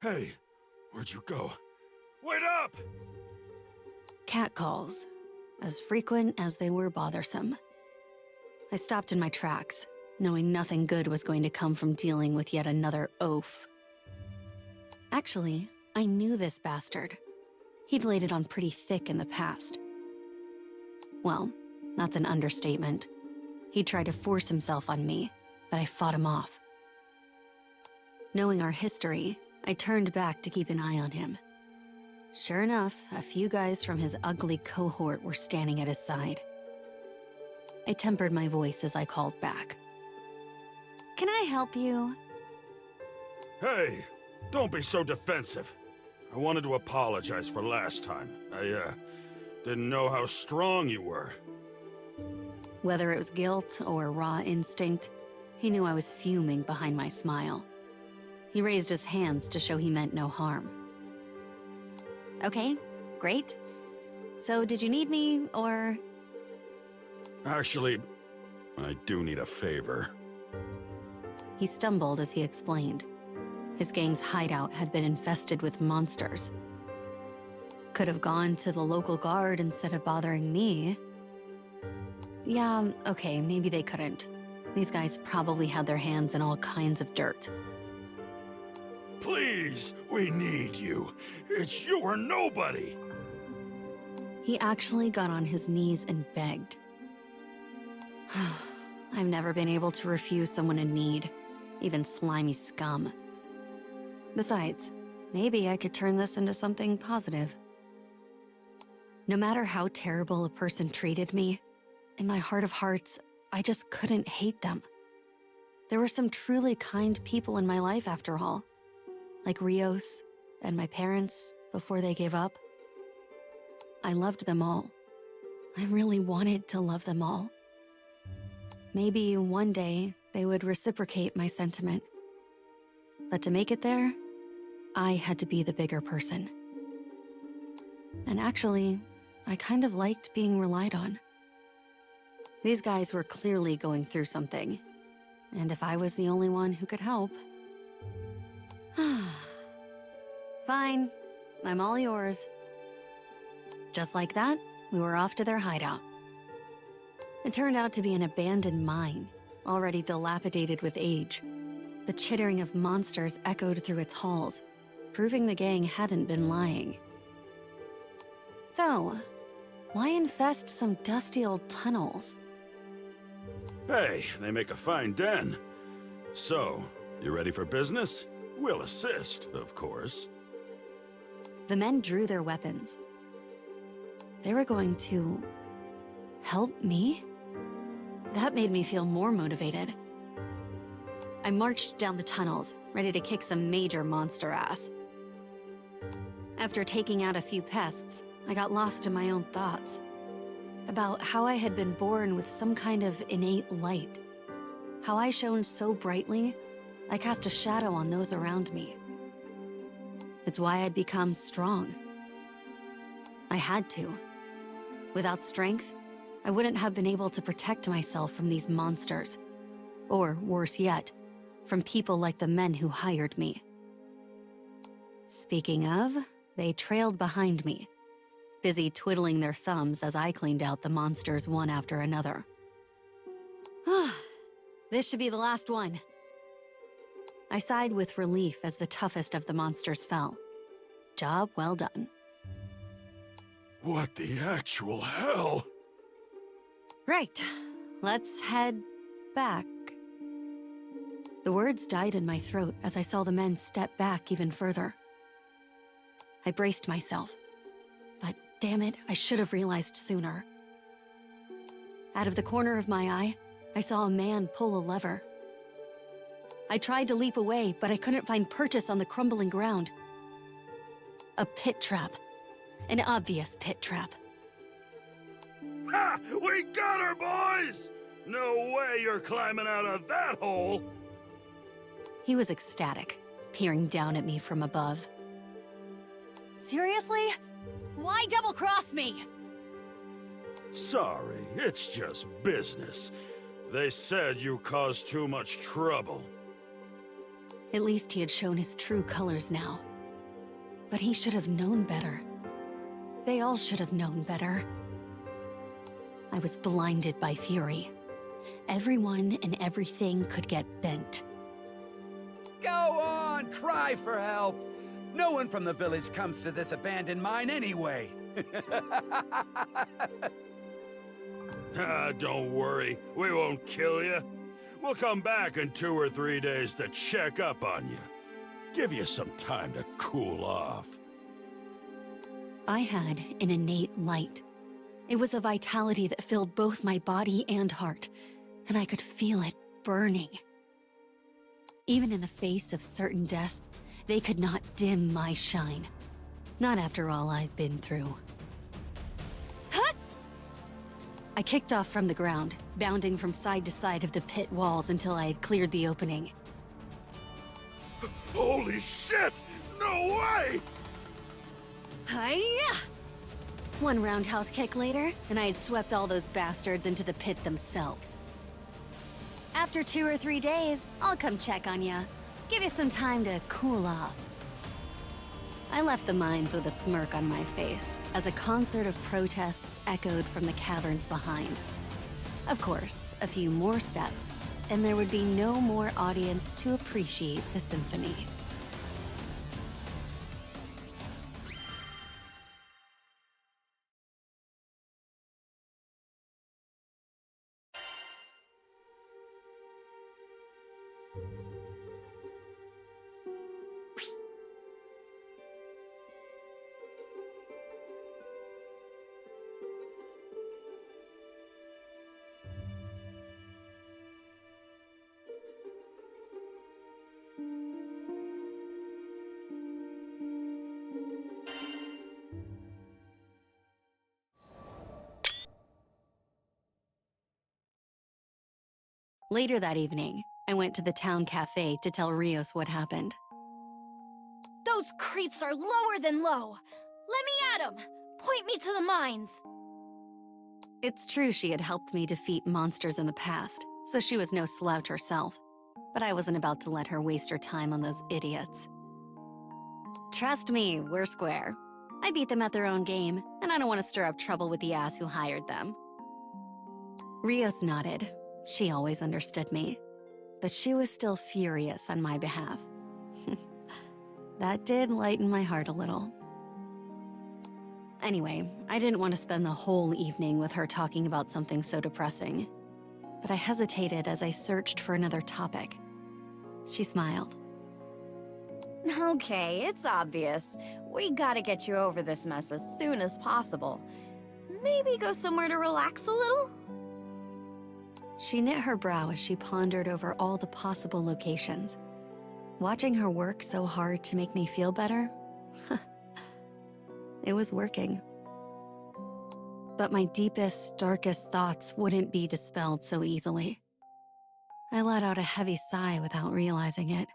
Speaker 7: Hey, where'd you go? Wait up!
Speaker 12: Catcalls, as frequent as they were bothersome. I stopped in my tracks, knowing nothing good was going to come from dealing with yet another oaf. Actually, I knew this bastard. He'd laid it on pretty thick in the past. Well, that's an understatement. He tried to force himself on me, but I fought him off. Knowing our history, I turned back to keep an eye on him. Sure enough, a few guys from his ugly cohort were standing at his side. I tempered my voice as I called back.
Speaker 13: Can I help you?
Speaker 7: Hey, don't be so defensive. I wanted to apologize for last time. I, didn't know how strong you were.
Speaker 12: Whether it was guilt or raw instinct, he knew I was fuming behind my smile. He raised his hands to show he meant no harm.
Speaker 13: Okay, great. So did you need me, or?
Speaker 7: Actually, I do need a favor.
Speaker 12: He stumbled as he explained. His gang's hideout had been infested with monsters. Could have gone to the local guard instead of bothering me. Yeah, okay, maybe they couldn't. These guys probably had their hands in all kinds of dirt.
Speaker 7: Please, we need you. It's you or nobody.
Speaker 12: He actually got on his knees and begged. I've never been able to refuse someone in need, even slimy scum. Besides, maybe I could turn this into something positive. No matter how terrible a person treated me, in my heart of hearts, I just couldn't hate them. There were some truly kind people in my life after all, like Rios and my parents before they gave up. I loved them all. I really wanted to love them all. Maybe one day they would reciprocate my sentiment. But to make it there, I had to be the bigger person. And actually, I kind of liked being relied on. These guys were clearly going through something, and if I was the only one who could help... Fine, I'm all yours. Just like that, we were off to their hideout. It turned out to be an abandoned mine, already dilapidated with age. The chittering of monsters echoed through its halls, proving the gang hadn't been lying. So, why infest some dusty old tunnels?
Speaker 7: Hey, they make a fine den. So, you ready for business? We'll assist, of course.
Speaker 12: The men drew their weapons. They were going to... help me? That made me feel more motivated. I marched down the tunnels, ready to kick some major monster ass. After taking out a few pests, I got lost in my own thoughts. About how I had been born with some kind of innate light. How I shone so brightly, I cast a shadow on those around me. It's why I'd become strong. I had to. Without strength, I wouldn't have been able to protect myself from these monsters. Or, worse yet, from people like the men who hired me. Speaking of, they trailed behind me, busy twiddling their thumbs as I cleaned out the monsters one after another. This should be the last one. I sighed with relief as the toughest of the monsters fell. Job well done.
Speaker 7: What the actual hell?
Speaker 12: Right, let's head back. The words died in my throat as I saw the men step back even further. I braced myself, but damn it, I should have realized sooner. Out of the corner of my eye, I saw a man pull a lever. I tried to leap away, but I couldn't find purchase on the crumbling ground. A pit trap. An obvious pit trap.
Speaker 7: Ha! We got her, boys! No way you're climbing out of that hole!
Speaker 12: He was ecstatic, peering down at me from above. Seriously? Why double-cross me?
Speaker 7: Sorry, it's just business. They said you caused too much trouble.
Speaker 12: At least he had shown his true colors now, But he should have known better. They all should have known better. I was blinded by fury. Everyone and everything could get bent.
Speaker 16: Go on, cry for help! No one from the village comes to this abandoned mine anyway.
Speaker 17: Don't worry, we won't kill you. We'll come back in 2 or 3 days to check up on you. Give you some time to cool off.
Speaker 12: I had an innate light. It was a vitality that filled both my body and heart, and I could feel it burning. Even in the face of certain death, they could not dim my shine. Not after all I've been through. Huh! I kicked off from the ground, bounding from side to side of the pit walls until I had cleared the opening.
Speaker 17: Holy shit! No way!
Speaker 12: Hiya! One roundhouse kick later, and I had swept all those bastards into the pit themselves. After 2 or 3 days, I'll come check on ya. Give you some time to cool off. I left the mines with a smirk on my face, as a concert of protests echoed from the caverns behind. Of course, a few more steps, and there would be no more audience to appreciate the symphony. Later that evening, I went to the town cafe to tell Rios what happened.
Speaker 3: Those creeps are lower than low. Let me at them. Point me to the mines.
Speaker 12: It's true she had helped me defeat monsters in the past, so she was no slouch herself. But I wasn't about to let her waste her time on those idiots. Trust me, we're square. I beat them at their own game, and I don't want to stir up trouble with the ass who hired them. Rios nodded. She always understood me. But she was still furious on my behalf. That did lighten my heart a little. Anyway, I didn't want to spend the whole evening with her talking about something so depressing. But I hesitated as I searched for another topic. She smiled.
Speaker 18: Okay, it's obvious. We gotta get you over this mess as soon as possible. Maybe go somewhere to relax a little?
Speaker 12: She knit her brow as she pondered over all the possible locations. Watching her work so hard to make me feel better, it was working. But my deepest, darkest thoughts wouldn't be dispelled so easily. I let out a heavy sigh without realizing it.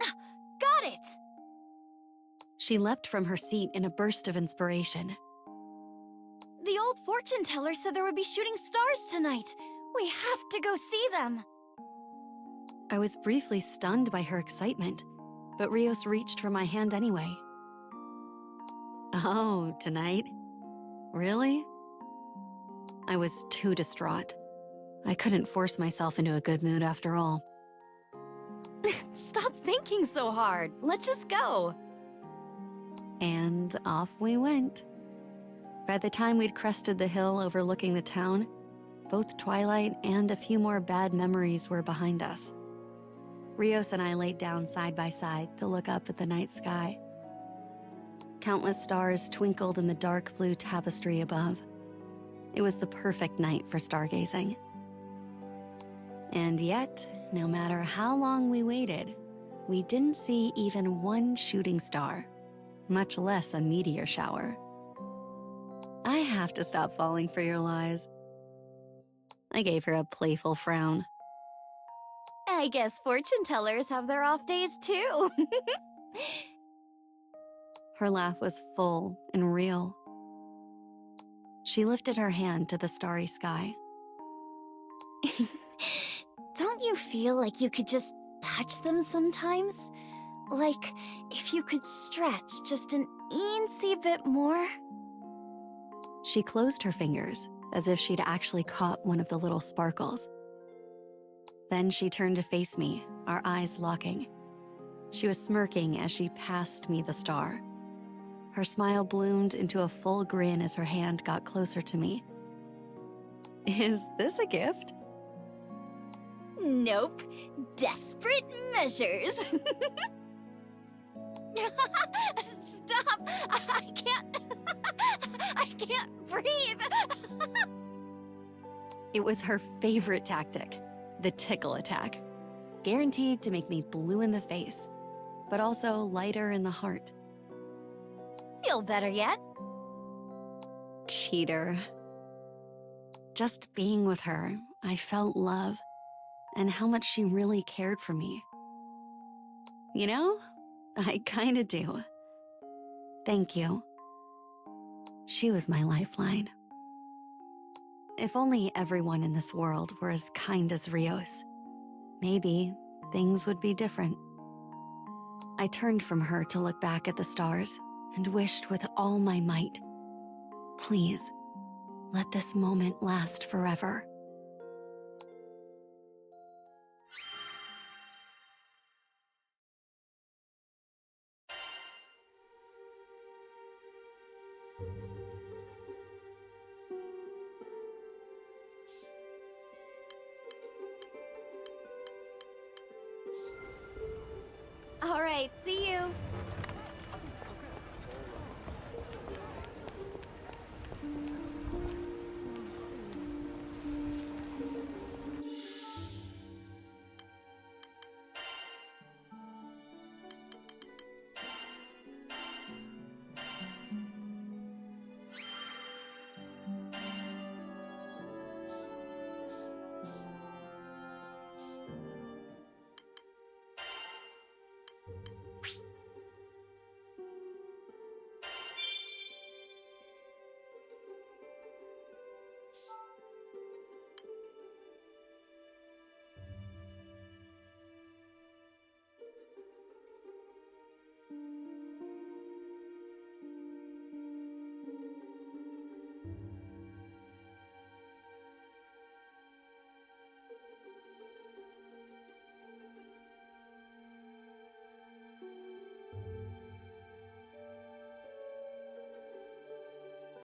Speaker 3: Got it!
Speaker 12: She leapt from her seat in a burst of inspiration.
Speaker 3: The old fortune teller said there would be shooting stars tonight. We have to go see them.
Speaker 12: I was briefly stunned by her excitement, but Rios reached for my hand anyway. Oh, tonight? Really? I was too distraught. I couldn't force myself into a good mood after all.
Speaker 18: Stop thinking so hard. Let's just go.
Speaker 12: And off we went. By the time we'd crested the hill overlooking the town, both twilight and a few more bad memories were behind us. Rios and I laid down side by side to look up at the night sky. Countless stars twinkled in the dark blue tapestry above. It was the perfect night for stargazing. And yet, no matter how long we waited, we didn't see even one shooting star, much less a meteor shower. I have to stop falling for your lies. I gave her a playful frown.
Speaker 18: I guess fortune tellers have their off days too.
Speaker 12: Her laugh was full and real. She lifted her hand to the starry sky.
Speaker 3: Don't you feel like you could just touch them sometimes?
Speaker 12: Like, if you could stretch just an eensy bit more. She closed her fingers, as if she'd actually caught one of the little sparkles. Then she turned to face me, our eyes locking. She was smirking as she passed me the star. Her smile bloomed into a full grin as her hand got closer to me. Is this a gift?
Speaker 3: Nope. Desperate measures.
Speaker 1: Stop! I can't. I can't breathe.
Speaker 12: It was her favorite tactic, the tickle attack. Guaranteed to make me blue in the face, but also lighter in the heart.
Speaker 3: Feel better yet?
Speaker 12: Cheater. Just being with her, I felt love, and how much she really cared for me. You know, I kinda do. Thank you. She was my lifeline. If only everyone in this world were as kind as Rios, maybe things would be different. I turned from her to look back at the stars and wished with all my might, please, let this moment last forever.
Speaker 3: All right, see